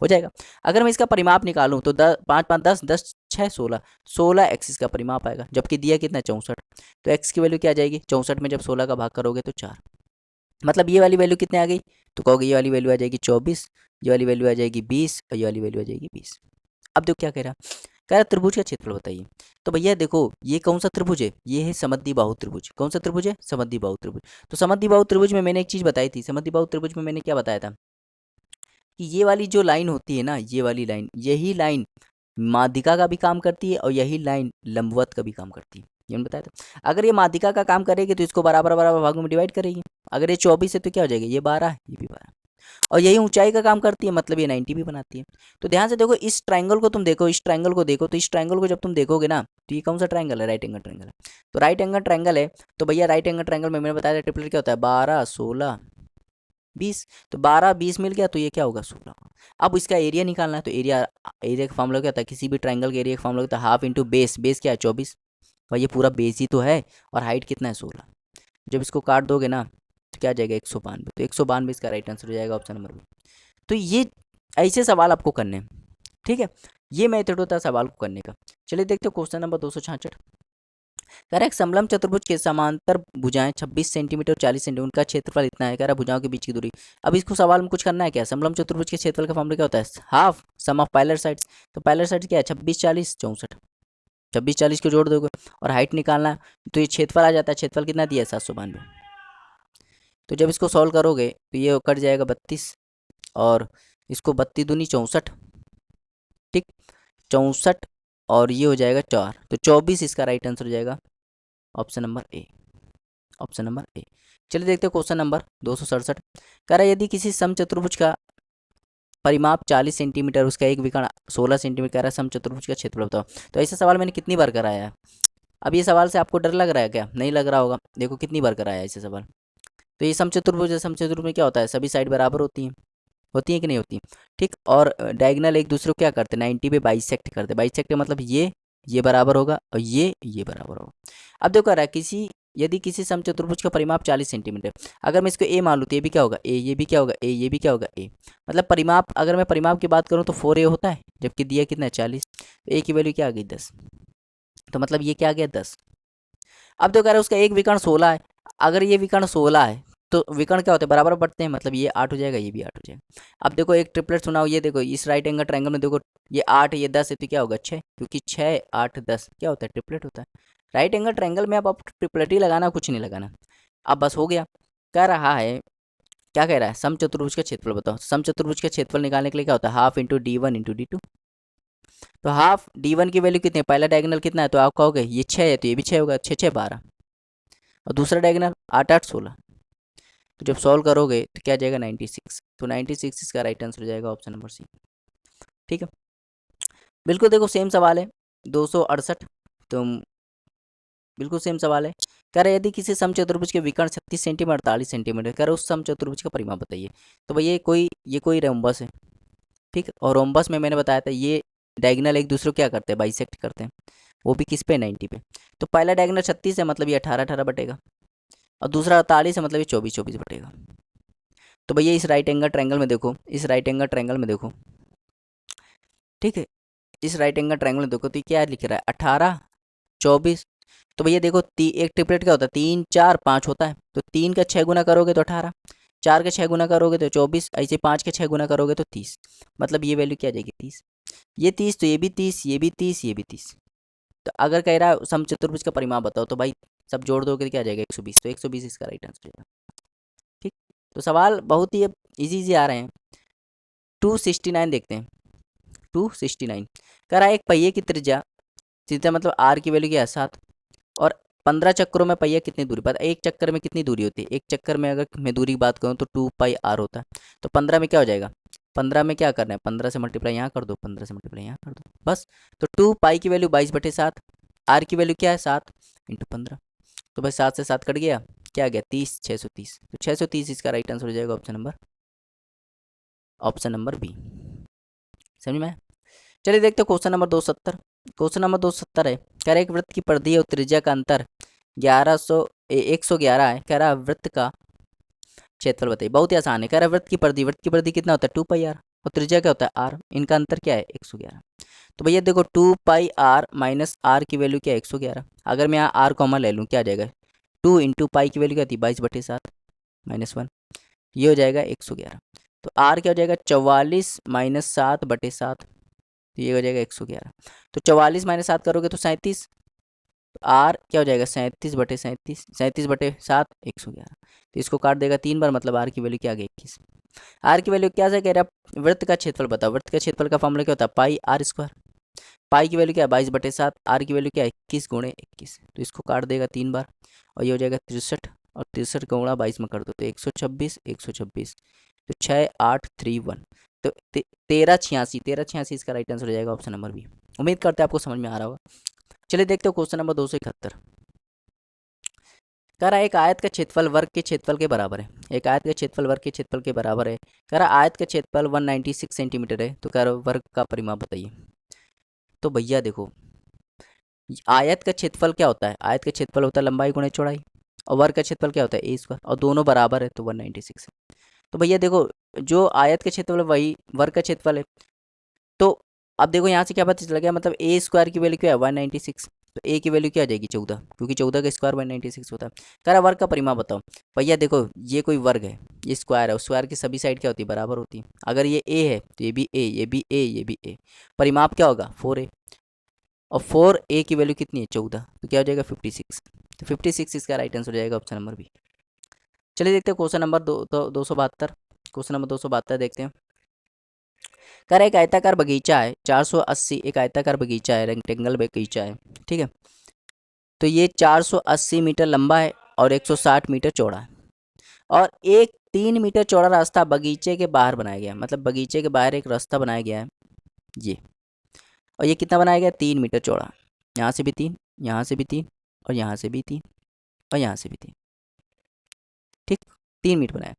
हो जाएगा। अगर मैं इसका परिमाप निकालूं तो 5 5 10 10 6 16, 16 एक्सिस का परिमाप आएगा, जबकि दिया कितना 64, तो x की वैल्यू क्या आ जाएगी 64 में जब 16 का भाग करोगे तो 4, मतलब ये वाली वैल्यू कितने आ गई, तो कहोगे ये वाली वैल्यू आ जाएगी 24, ये वाली वैल्यू आ जाएगी 20, और ये वाली वैल्यू आ जाएगी 20। अब देखो क्या कह रहा, कह रहा त्रिभुज का क्षेत्रफल बताइए। तो भैया देखो ये कौन सा त्रिभुज है, ये है समद्विबाहु त्रिभुज। कौन सा त्रिभुज है, समद्विबाहु त्रिभुज। तो समद्विबाहु त्रिभुज में मैंने एक चीज बताई थी, समद्विबाहु त्रिभुज में मैंने क्या बताया था कि ये वाली जो लाइन होती है ना, ये वाली लाइन, यही लाइन माध्यिका का भी काम करती है, और यही लाइन लंबवत का भी काम करती है, ये मैंने बताया था। अगर ये माध्यिका का काम करेगी तो इसको बराबर बराबर भागों में डिवाइड करेगी, अगर ये 24 है तो क्या हो जाएगा ये 12 है, ये भी 12, और यही ऊंचाई का काम करती है, मतलब ये 90 भी बनाती है। तो ध्यान से देखो इस ट्राइंगल को तुम देखो, इस ट्राइंगल को देखो, तो इस ट्राइंगल को जब तुम देखोगे ना, तो ये कौन सा ट्राइंगल है, राइट एंगल ट्राइंगल है। तो राइट एंगल ट्राइंगल है, तो भैया राइट एंगल ट्राइंगल में मैंने बताया था ट्रिपलेट क्या होता है 12 16 20। तो 12 20 मिल गया तो ये क्या होगा 16। अब इसका एरिया निकालना है तो एरिया का फॉर्मूला क्या होता है, किसी भी ट्रायंगल के एरिया का फॉर्मूला होता है हाफ इंटू बेस। बेस क्या है 24, और ये पूरा बेस ही तो है, और हाइट कितना है 16। जब इसको काट दोगे ना तो क्या आ जाएगा 192। तो 192 इसका राइट आंसर हो जाएगा ऑप्शन नंबर बी। तो ये ऐसे सवाल आपको करने हैं, ठीक है। ये मेथड होता है सवाल को करने का। चलिए देखते हो क्वेश्चन नंबर 266। कह रहा है एक समलंब चतुर्भुज के समांतर भुजाएं 26 सेंटीमीटर और 40 सेंटीमीटर, उनका क्षेत्रफल इतना है। कह रहा है भुजाओं के बीच की दूरी। अब इसको सवाल में कुछ करना है क्या, समलंब चतुर्भुज के क्षेत्रफल का फॉर्मूला क्या होता है, half sum of parallel sides. तो पैरेलल साइड्स क्या है 26 40 64, 26 40 को जोड़ दोगे और हाइट निकालना है तो ये क्षेत्रफल आ जाता है। क्षेत्रफल कितना दिया है 792। तो जब इसको सॉल्व करोगे तो ये कट जाएगा 32, और इसको 32 दूनी 64, ठीक 64, और ये हो जाएगा 4, तो 24 इसका राइट आंसर हो जाएगा option number A. Option number A. चलिए देखते हैं क्वेश्चन नंबर 267। कह रहा है यदि किसी समचतुर्भुज का परिमाप 40 सेंटीमीटर, उसका एक विकर्ण 16 सेंटीमीटर, कह रहा है समचतुर्भुज का क्षेत्रफल बताओ। तो ऐसा सवाल मैंने कितनी बार कराया है। अब ये सवाल से आपको डर लग रहा है क्या, नहीं लग रहा होगा, देखो कितनी बार कराया है ऐसे सवाल। तो ये समचतुर्भुज है, समचतुर्भुज में क्या होता है सभी साइड बराबर होती हैं कि नहीं होती, ठीक। और डायगोनल एक दूसरे को क्या करते हैं 90 पे बाइसेक्ट करते हैं। बाइसेक्ट मतलब ये बराबर होगा और ये बराबर होगा। अब देखो कह रहा है किसी यदि किसी समचतुर्भुज का परिमाप 40 सेंटीमीटर, अगर मैं इसको ए मान लूँ तो ये भी क्या होगा ए, ये भी क्या होगा ए, ये भी क्या होगा ए। मतलब परिमाप, अगर मैं परिमाप की बात करूँ तो 4a होता है, जबकि दिया कितना है 40। तो ए की वैल्यू क्या आ गई 10, तो मतलब ये क्या आ गया 10। अब तो कह रहा है उसका एक विकर्ण 16 है। अगर ये विकर्ण 16 है तो विकर्ण क्या होते हैं बराबर बढ़ते हैं, मतलब ये 8 हो जाएगा, ये भी 8 हो जाएगा। अब देखो एक ट्रिपलेट सुनाओ, ये देखो इस राइट एंगल ट्रायंगल में देखो ये 8 ये 10 है तो क्या होगा 6, क्योंकि 6 8 10 क्या होता है ट्रिपलेट होता है। राइट एंगल ट्रायंगल में अब ट्रिपलेट ही लगाना, कुछ नहीं लगाना। अब बस हो गया। कह रहा है क्या कह रहा है समचतुर्भुज का क्षेत्रफल बताओ। समचतुर्भुज का क्षेत्रफल निकालने के लिए क्या होता है half into D1 into D2। तो हाफ D1 की वैल्यू कितनी है, पहला डायगोनल कितना है तो आप कहोगे ये 6 है तो ये भी 6 होगा, 6 6 12, और दूसरा डायगोनल 8 8 16। तो जब सॉल्व करोगे तो क्या आ जाएगा 96। तो 96 इसका राइट आंसर हो जाएगा ऑप्शन नंबर सी, ठीक है। बिल्कुल देखो सेम सवाल है 268। तो बिल्कुल सेम सवाल है। कह रहे यदि किसी समचतुर्भुज के विकर्ण 36 सेंटीमीटर 48 सेंटीमीटर, कह रहे उस समचतुर्भुज का परिमाप बताइए। तो भैया ये कोई रोम्बस है, ठीक। और रोम्बस में मैंने बताया था ये डायगोनल एक दूसरे को क्या करते हैं बाइसेक्ट करते हैं, वो भी किस पे 90 पे। तो पहला डायगोनल 36 है मतलब ये 18 18 बटेगा, और दूसरा 48 है मतलब ये 24 24 बटेगा। तो भैया इस राइट एंगल ट्रायंगल में देखो, इस राइट एंगल ट्रायंगल में देखो, ठीक है। इस राइट एंगल ट्रायंगल में देखो तो ये क्या लिख रहा है 18 24। तो भैया देखो एक ट्रिपलेट क्या होता है 3 4 5 होता है। तो 3 का 6 गुना करोगे तो 18, 4 का 6 गुना करोगे तो 24, ऐसे 5 के 6 गुना करोगे तो 30। मतलब ये वैल्यू क्या आ जाएगी 30, ये 30 तो ये भी 30, ये भी 30, ये भी 30। तो अगर कह रहा है समचतुर्भुज का परिमाप बताओ तो भाई सब जोड़ दोगे तो क्या आ जाएगा 120। तो 120 इसका राइट आंसर है, ठीक। तो सवाल बहुत ही अब इजी आ रहे हैं। 269 देखते हैं। 269 कह रहा है एक पहिए की त्रिज्या, त्रिज्या मतलब आर की वैल्यू क्या है 7, और 15 चक्करों में पहिया कितनी दूरी पर, एक चक्कर में कितनी दूरी होती है, एक चक्कर में अगर मैं दूरी की बात करूँ तो 2πr होता है। तो 15 में क्या हो जाएगा, 15 में क्या करना है 15 से मल्टीप्लाई यहाँ कर दो, 15 से मल्टीप्लाई यहाँ कर दो बस। तो 2π की वैल्यू 22/7, आर की वैल्यू क्या है 7 इंटू 15। तो भाई 7 से 7 कट गया, क्या आ गया 30, 630। तो 630 इसका राइट आंसर हो जाएगा ऑप्शन नंबर बी। समझ में। चलिए देखते हैं क्वेश्चन नंबर 270। क्वेश्चन नंबर 270 है, कह रहा है एक वृत्त की परिधि और त्रिज्या का अंतर 111 है। कह रहा है वृत्त का क्षेत्रफल बताइए। बहुत ही आसान है। कह रहा है वृत्त की परिधि कितना होता है 2πr, और त्रिज्या क्या होता है r, इनका अंतर क्या है 111। तो भैया देखो 2πr माइनस आर की वैल्यू क्या है 111। अगर मैं यहाँ r कॉमन ले लूँ क्या आ जाएगा 2 इंटू पाई की वैल्यू क्या थी 22/7 -1, ये हो जाएगा 111। तो r क्या हो जाएगा 44 माइनस 7/7, तो ये हो जाएगा 111। तो 44 माइनस 7 करोगे तो 37। तो आर क्या हो जाएगा 37/37, 37/7 111। तो इसको काट देगा 3 बार, मतलब आर की वैल्यू क्या आ गई 21। आर की वैल्यू क्या से कह रहा है वृत्त का क्षेत्रफल बताओ। वृत्त का क्षेत्रफल का फॉर्मूला क्या होता है पाई आर स्क्वायर। पाई की वैल्यू क्या है 22/7, आर की वैल्यू क्या है 21 गुणे 21। तो इसको काट देगा 3 बार और ये हो जाएगा 63, और 63 का गुणा 22 में कर दो तो 126 126। तो 6831। तो 1386 इसका राइट आंसर हो जाएगा ऑप्शन नंबर बी। उम्मीद करते हैं आपको समझ में आ रहा होगा। चलिए देखते हो क्वेश्चन नंबर 271। कह रहा है एक आयत का क्षेत्रफल वर्ग के क्षेत्रफल के बराबर है। एक आयत का क्षेत्रफल वर्ग के क्षेत्रफल के बराबर है। कह रहा आयत का क्षेत्रफल 196 सेंटीमीटर है। तो कह रहा वर्ग का परिमाप बताइए। तो भैया देखो, आयत का क्षेत्रफल क्या होता है? आयत का क्षेत्रफल होता है लंबाई गुणे चौड़ाई, और वर्ग का क्षेत्रफल क्या होता है? ए स्क्वायर, और दोनों बराबर है तो 196 है। तो भैया देखो, जो आयत का क्षेत्रफल वही वर्ग का क्षेत्रफल है। तो अब देखो यहाँ से क्या पता चल गया, मतलब ए स्क्वायर की वैल्यू क्या है? 196। तो ए की वैल्यू क्या आ जाएगी? 14, क्योंकि 14 का स्क्वायर 196 होता है। कह रहा वर्ग का परिमाप बताओ। भैया देखो, ये कोई वर्ग है, ये स्क्वायर है, और स्क्वायर की सभी साइड क्या होती है? बराबर होती है। अगर ये ए है तो ये भी ए, ये भी ए, ये भी ए। परिमाप क्या होगा? 4a, और 4a की वैल्यू कितनी है? 14। तो क्या हो जाएगा? 56। तो 56 इसका राइट आंसर हो जाएगा ऑप्शन नंबर बी। चलिए देखते हैं क्वेश्चन नंबर 272। क्वेश्चन नंबर 272 देखते हैं। कह रहा है एक आयताकार बगीचा है, 480, एक आयताकार बगीचा है, रेक्टेंगल बगीचा है, ठीक है। तो ये 480 मीटर लंबा है और 160 मीटर चौड़ा है, और एक 3 मीटर चौड़ा रास्ता बगीचे के बाहर बनाया गया है। मतलब बगीचे के बाहर एक रास्ता बनाया गया है ये, और ये कितना बनाया गया? 3 मीटर चौड़ा। यहाँ से भी 3, यहाँ से भी 3, और यहाँ से भी 3, और यहाँ से भी 3, ठीक, 3 मीटर बनाया।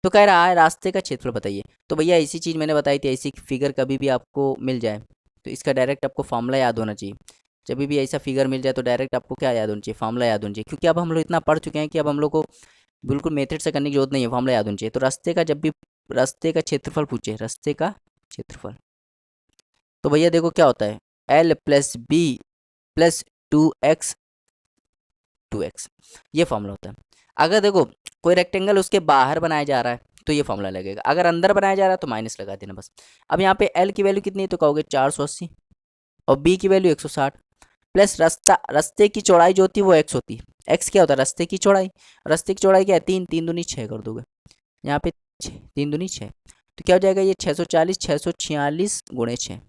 तो कह रहा है रास्ते का क्षेत्रफल बताइए। तो भैया ऐसी चीज़ मैंने बताई थी, ऐसी फिगर कभी भी आपको मिल जाए तो इसका डायरेक्ट आपको फॉर्मूला याद होना चाहिए। जब भी ऐसा फिगर मिल जाए तो डायरेक्ट आपको क्या याद होना चाहिए? फॉर्मूला याद होना चाहिए, क्योंकि अब हम लोग इतना पढ़ चुके हैं कि अब हम लोग को बिल्कुल मेथड से करने की जरूरत नहीं है, फॉर्मूला याद होना चाहिए। तो रास्ते का जब भी रास्ते का क्षेत्रफल पूछे, रास्ते का क्षेत्रफल, तो भैया देखो क्या होता है? L + B + 2x 2x, ये फॉर्मूला होता है। अगर देखो कोई रेक्टेंगल उसके बाहर बनाया जा रहा है तो ये फॉर्मूला लगेगा, अगर अंदर बनाया जा रहा है तो माइनस लगा देना बस। अब यहाँ पे L की वैल्यू कितनी है? तो कहोगे 480, और B की वैल्यू 160, प्लस रास्ते की चौड़ाई जो होती है वो x होती है। x क्या होता है? रास्ते की चौड़ाई। रास्ते की चौड़ाई क्या है? 3, 3 दूनी 6 कर दोगे, यहाँ पे 3 दूनी 6, तो क्या हो जाएगा? ये 640, 646 गुणे 6,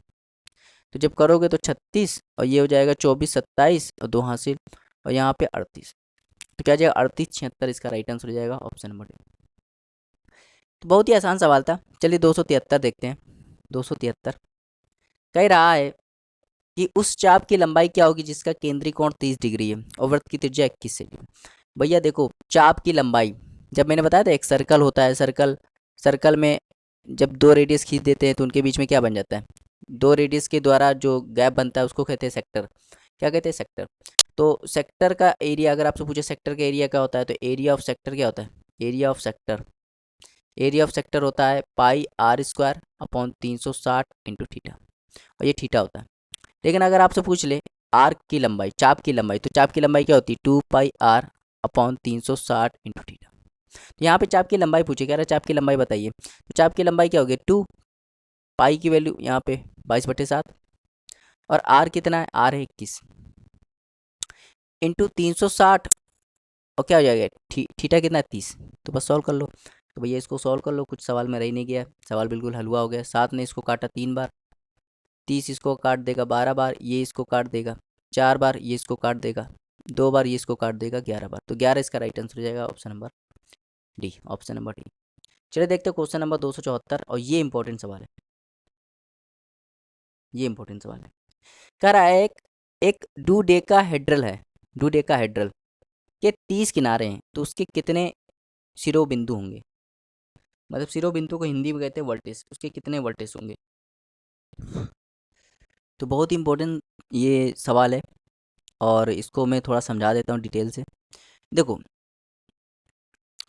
तो जब करोगे तो 36, और ये हो जाएगा 24, 27 और 2 हासिल, और यहाँ पे 38। तो क्या हो जाएगा? 38, 76 इसका राइट आंसर हो जाएगा ऑप्शन नंबर डी। तो बहुत ही आसान सवाल था। चलिए 273 देखते हैं। 273 कह रहा है कि उस चाप की लंबाई क्या होगी जिसका केंद्रीय कोण 30 डिग्री है और वृत्त की त्रिज्या 21 सेंटीमीटर। भैया देखो, चाप की लंबाई, जब मैंने बताया था एक सर्कल होता है, सर्कल में जब 2 रेडियस खींच देते हैं तो उनके बीच में क्या बन जाता है? 2 रेडियस के द्वारा जो गैप बनता है उसको कहते हैं सेक्टर। क्या कहते हैं? सेक्टर। तो सेक्टर का एरिया, अगर आपसे पूछे सेक्टर का एरिया क्या होता है, तो एरिया ऑफ सेक्टर क्या होता है? एरिया ऑफ सेक्टर होता है πr² / 360 × थीटा, और ये थीटा होता है। लेकिन अगर आपसे पूछ ले आर्क की लंबाई, चाप की लंबाई, तो चाप की लंबाई क्या होती है? 2πr/360 × theta. तो यहाँ पे चाप की लंबाई पूछी, कह रहा है चाप की लंबाई बताइए। तो चाप की लंबाई क्या होगी? 2, पाई की वैल्यू यहाँ पे 22/7, और आर कितना है? आर है 21 इंटू 360, और क्या हो जाएगा? थीटा कितना है? 30। तो बस सॉल्व कर लो। तो भैया इसको सॉल्व कर लो, कुछ सवाल में रह नहीं गया, सवाल बिल्कुल हलवा हो गया। 7 ने इसको काटा 3 बार, 30 इसको काट देगा 12 बार, ये इसको काट देगा 4 बार, ये इसको काट देगा 2 बार, ये इसको काट देगा 11 बार। तो 11 इसका राइट आंसर हो जाएगा option number D, option number D. चलिए देखते हैं क्वेश्चन नंबर 274, और ये इंपॉर्टेंट सवाल है, ये इंपॉर्टेंट सवाल है। कह रहा है एक डूडेकाहेड्रल है, डूडेकाहेड्रल के 30 किनारे हैं, तो उसके कितने शिरोबिंदु होंगे? मतलब शिरोबिंदु को हिंदी में कहते हैं वर्टेक्स, उसके कितने वर्टेक्स होंगे? तो बहुत ही इंपॉर्टेंट ये सवाल है, और इसको मैं थोड़ा समझा देता हूँ डिटेल से। देखो,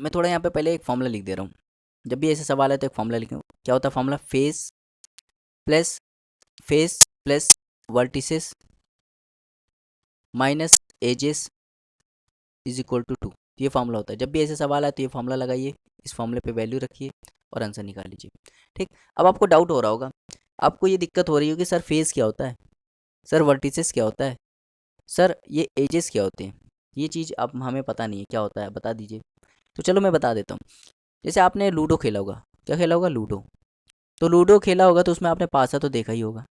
मैं थोड़ा यहाँ पे पहले एक फॉर्मूला लिख दे रहा हूँ। जब भी ऐसे सवाल है तो एक फॉर्मूला लिखूँ। क्या होता है formula? Face plus vertices minus edges is equal to 2। ये फॉर्मूला होता है। जब भी ऐसे सवाल आए तो ये फॉर्मूला लगाइए, इस फॉर्मूले पे वैल्यू रखिए और आंसर निकाल लीजिए। ठीक, अब आपको डाउट हो रहा होगा, आपको ये दिक्कत हो रही होगी, सर फेस क्या होता है, सर वर्टिसेस क्या होता है, सर ये एजेस क्या होते हैं? ये चीज़ अब हमें पता नहीं है क्या होता है, बता दीजिए। तो चलो मैं बता देता हूँ। जैसे आपने लूडो खेला होगा, क्या खेला होगा? लूडो। तो लूडो खेला होगा तो उसमें आपने पासा तो देखा ही होगा,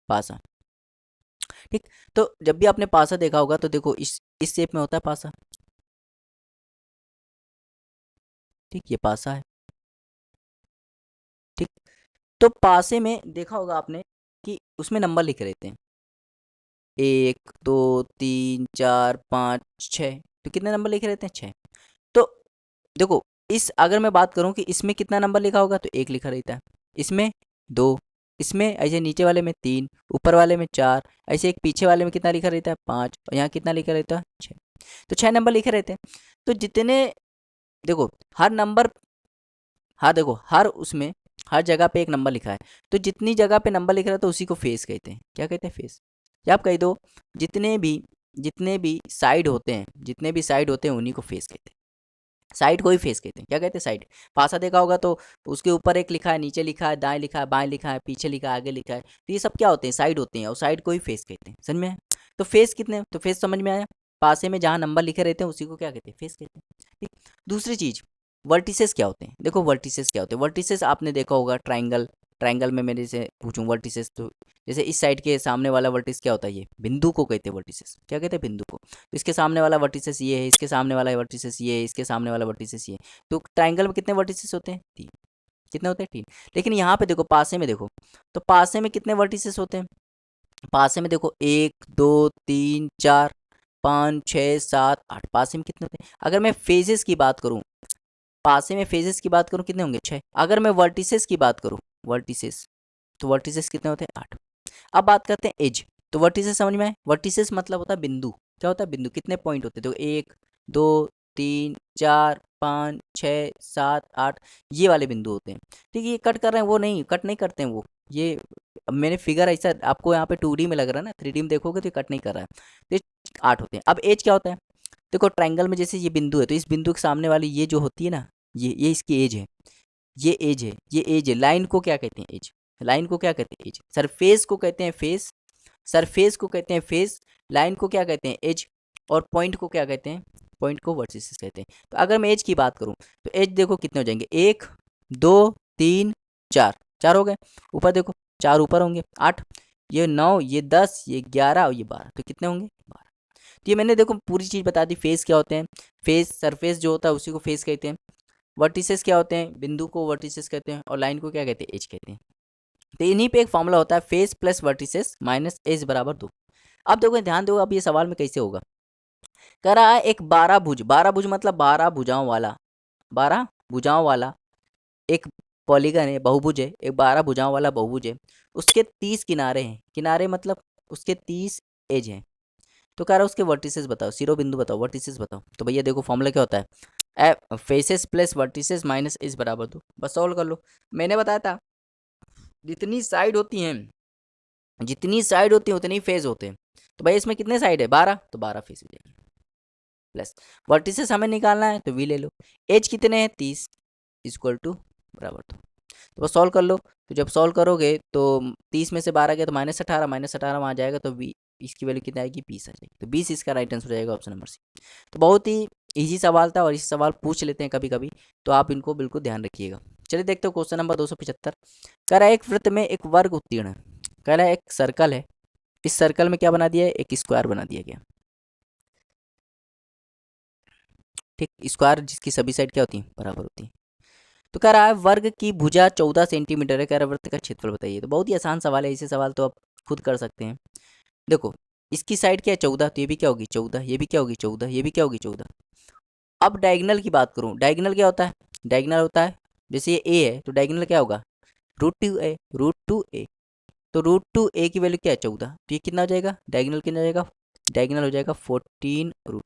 पासा। ठीक, तो जब भी आपने पासा देखा होगा तो देखो इस शेप में होता है पासा। ठीक, ये पासा है। ठीक, तो पासे में देखा होगा आपने कि उसमें नंबर लिखे रहते हैं, 1 2 3 4 5 6। तो कितने नंबर लिखे रहते हैं? 6। तो देखो इस अगर मैं बात करूं कि इसमें कितना नंबर लिखा होगा तो 1 लिखा रहता है, इसमें 2, इसमें ऐसे नीचे वाले में 3, ऊपर वाले में 4, ऐसे एक पीछे वाले में कितना लिखा रहता है? 5, और यहाँ कितना लिखा रहता है? 6। तो 6 नंबर लिखे रहते हैं। तो जितने देखो हर नंबर, हाँ देखो हर उसमें हर जगह पे एक नंबर लिखा है, तो जितनी जगह पे नंबर लिख रहा है तो उसी को फेस कहते हैं। क्या कहते हैं? फेस। या आप कह दो जितने भी साइड होते हैं, जितने भी साइड होते हैं उन्हीं को फेस कहते हैं। साइड को ही फेस कहते हैं। क्या कहते हैं? साइड। पासा देखा होगा तो उसके ऊपर एक लिखा है, नीचे लिखा है, दाएं लिखा है, बाएं लिखा है, पीछे लिखा है, आगे लिखा है, तो ये सब क्या होते हैं? साइड होते हैं, और साइड को ही फेस कहते हैं। समझ में आया? तो फेस कितने? तो फेस समझ में आया। पासे में जहाँ नंबर लिखे रहते हैं उसी को क्या कहते हैं? फेस कहते हैं। ठीक। दूसरी चीज, वर्टिसेस क्या होते हैं? देखो वर्टिसेस क्या होते हैं। वर्टिसेस आपने देखा होगा ट्राइंगल, ट्राइंगल में मेरे से पूछूं वर्टिसेस, तो जैसे इस साइड के सामने वाला वर्टिस क्या होता है? ये बिंदु को कहते हैं वर्टिसेस। क्या कहते हैं? बिंदु को। तो इसके सामने वाला वर्टिसेस ये है, इसके सामने वाला वर्टिसेस ये है, इसके सामने वाला वर्टिसेस ये है। तो ट्राइंगल में कितने वर्टिसेस होते हैं? 3। कितने होते हैं? 3। लेकिन यहाँ पे देखो पासे में देखो, तो पासे में कितने वर्टिसेस होते हैं? पासे में देखो 1 2 3 4 5 6 7 8, पासे में कितने होते हैं? अगर मैं फेजेस की बात करूं, पासे में फेजेस की बात करूं कितने होंगे? 6। अगर मैं वर्टिसेस की बात करूं, वर्टिसेस, तो वर्टिसेस कितने होते हैं? 8। अब बात करते हैं एज। तो वर्टिसेस समझ में आए? वर्टिसेस मतलब होता है बिंदु। क्या होता है? बिंदु। कितने पॉइंट होते हैं? तो 1 2 3 4 5 6 7 8, ये वाले बिंदु होते हैं। ठीक है। ये कट कर रहे हैं वो नहीं, कट नहीं करते हैं वो, ये अब मैंने फिगर ऐसा आपको यहाँ पे 2D में लग रहा है ना, 3D में देखोगे तो ये कट नहीं कर रहा है। तो ये 8 होते हैं। अब एज क्या होता है? देखो ट्राइंगल में जैसे ये बिंदु है, तो इस बिंदु के सामने वाली ये जो होती है ना, ये इसकी एज है, ये एज है, ये एज है। लाइन को क्या कहते हैं? एज। लाइन को क्या कहते हैं? एज। सरफेस को कहते हैं फेस, सरफेस को कहते हैं फेस, लाइन को क्या कहते हैं? एज, और पॉइंट को क्या कहते हैं? पॉइंट को वर्टिसेस कहते हैं। तो अगर मैं एज की बात करूं तो एज देखो कितने हो जाएंगे? 1 2 3 4, 4 हो गए। ऊपर देखो 4 ऊपर होंगे, 8, ये 9, ये 10, ये 11 और ये 12, तो कितने होंगे? 12। तो ये मैंने देखो पूरी चीज़ बता दी। फेस क्या होते हैं? फेस सरफेस जो होता है उसी को फेस कहते हैं। वर्टिसेस क्या होते हैं? बिंदु को वर्टिसेस कहते हैं, और लाइन को क्या कहते हैं? एज कहते हैं। तो इन्हीं पे एक फॉर्मूला होता है, face plus vertices minus edge बराबर 2। अब देखो ध्यान दो, अब ये सवाल में कैसे होगा। कह रहा है एक 12 भुज, 12 भुज मतलब 12 भुजाओं वाला, 12 भुजाओं वाला एक पॉलीगन है, बहुभुज है, एक 12 भुजाओं वाला बहुभुज है। उसके 30 किनारे हैं, किनारे मतलब उसके 30 एज हैं। तो कह रहा है उसके वर्टिसेस बताओ, शिरोबिंदु बताओ, वर्टिसेस बताओ। तो भैया देखो फॉर्मूला क्या होता है? Faces plus vertices minus edge बराबर 2। बस सॉल्व कर लो। मैंने बताया था जितनी साइड होती हैं, जितनी साइड होती है उतनी फेज होते हैं। तो भाई इसमें कितने साइड है? 12, तो 12 फेज हो जाएंगे। प्लस वर्टिसेस हमें निकालना है तो वी ले लो। एज कितने हैं? 30 इक्वल टू बराबर 2। तो बस सॉल्व कर लो। तो जब सॉल्व करोगे तो 30 में से 12 गया तो -18, -18 वहाँ जाएगा तो वी, इसकी वैल्यू कितनी आएगी? 20 आ जाएगी। तो 20 इसका राइट आंसर हो जाएगा, ऑप्शन नंबर सी। तो बहुत ही ईजी सवाल था, और इस सवाल पूछ लेते हैं कभी कभी, तो आप इनको बिल्कुल ध्यान रखिएगा। चलिए देखते हो क्वेश्चन नंबर 275। कह रहा है एक वृत्त में एक वर्ग उत्तीर्ण है। कह रहा है एक सर्कल है, इस सर्कल में क्या बना दिया है? एक स्क्वायर बना दिया गया। ठीक, स्क्वायर जिसकी सभी साइड क्या होती है? बराबर होती है। तो कह रहा है वर्ग की भुजा 14 सेंटीमीटर है। कह रहा है वृत्त का क्षेत्रफल बताइए। तो बहुत ही आसान सवाल है, ऐसे सवाल तो आप खुद कर सकते हैं। देखो इसकी साइड क्या है? 14, तो ये भी क्या होगी? 14, ये भी क्या होगी? 14, ये भी क्या होगी? 14। अब डायगोनल की बात करूं, डायगोनल क्या होता है? डायगोनल होता है, जैसे ये ए है तो डायगोनल क्या होगा? √2a, √2a। तो √2a की वैल्यू क्या है? 14। तो ये कितना हो जाएगा? डायगोनल कितना हो जाएगा? डायगोनल हो जाएगा 14 √2।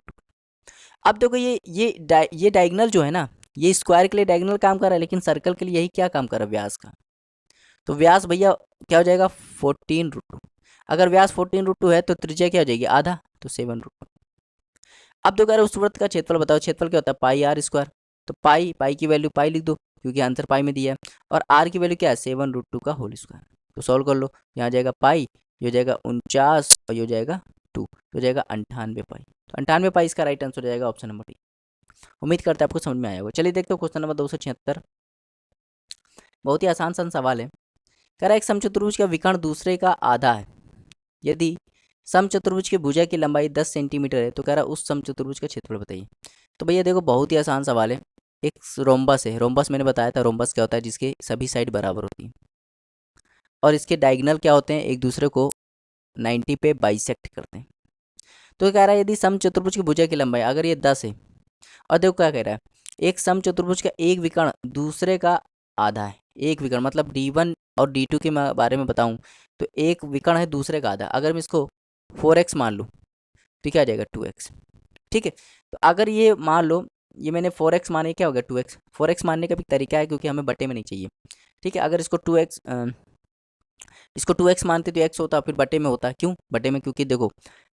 अब देखो ये डायगोनल जो है ना, ये स्क्वायर के लिए डायगोनल काम कर रहा है, लेकिन सर्कल के लिए यही क्या काम कर रहा है? व्यास का। तो व्यास भैया क्या हो जाएगा? 14 √2। अगर व्यास 14 √2 है तो त्रिज्या क्या हो जाएगी? आधा, तो 7 √2। अब तो कह रहे उस वृत्त का क्षेत्रफल बताओ। क्षेत्रफल क्या होता है? पाई आर स्क्वायर। तो पाई की वैल्यू पाई लिख दो, क्योंकि आंसर पाई में दिया है। और आर की वैल्यू क्या है? 7 √2 का होल स्क्वायर। तो सॉल्व कर लो। यहाँ जाएगा पाई, ये हो जाएगा 49, और ये हो जाएगा 2, तो हो जाएगा 98 पाई। तो 98 पाई इसका राइट आंसर हो जाएगा, ऑप्शन नंबर डी। उम्मीद करते हैं आपको समझ में आया होगा। चलिए देखते हो क्वेश्चन नंबर 276। बहुत ही आसान सा सवाल है। कह रहा है एक समचतुर्भुज का विकर्ण दूसरे का आधा है। यदि समचतुर्भुज की भुजा की लंबाई 10 सेंटीमीटर है तो कह रहा है उस समचतुर्भुज का क्षेत्रफल बताइए। तो भैया देखो बहुत ही आसान सवाल है। एक रोम्बस है, रोम्बस मैंने बताया था रोम्बस क्या होता है? जिसके सभी साइड बराबर होती हैं, और इसके डायगोनल क्या होते हैं? एक दूसरे को 90 पे बाइसेक्ट करते हैं। तो कह रहा है यदि सम चतुर्भुज की भुजा की लंबाई अगर ये 10 है, और देखो क्या कह रहा है, एक सम चतुर्भुज का एक विकर्ण दूसरे का आधा है। एक विकर्ण मतलब D1 और D2 के बारे में बताऊं तो एक विकर्ण है दूसरे का आधा। अगर मैं इसको 4x मान लूँ तो क्या आ जाएगा 2x। ठीक है, तो अगर ये मान लो ये मैंने 4x माने, क्या हो गया 2x। 4x मानने का भी तरीका है क्योंकि हमें बटे में नहीं चाहिए। ठीक है, अगर इसको 2x मानते तो x होता, फिर बटे में होता। क्यों बटे में? क्योंकि देखो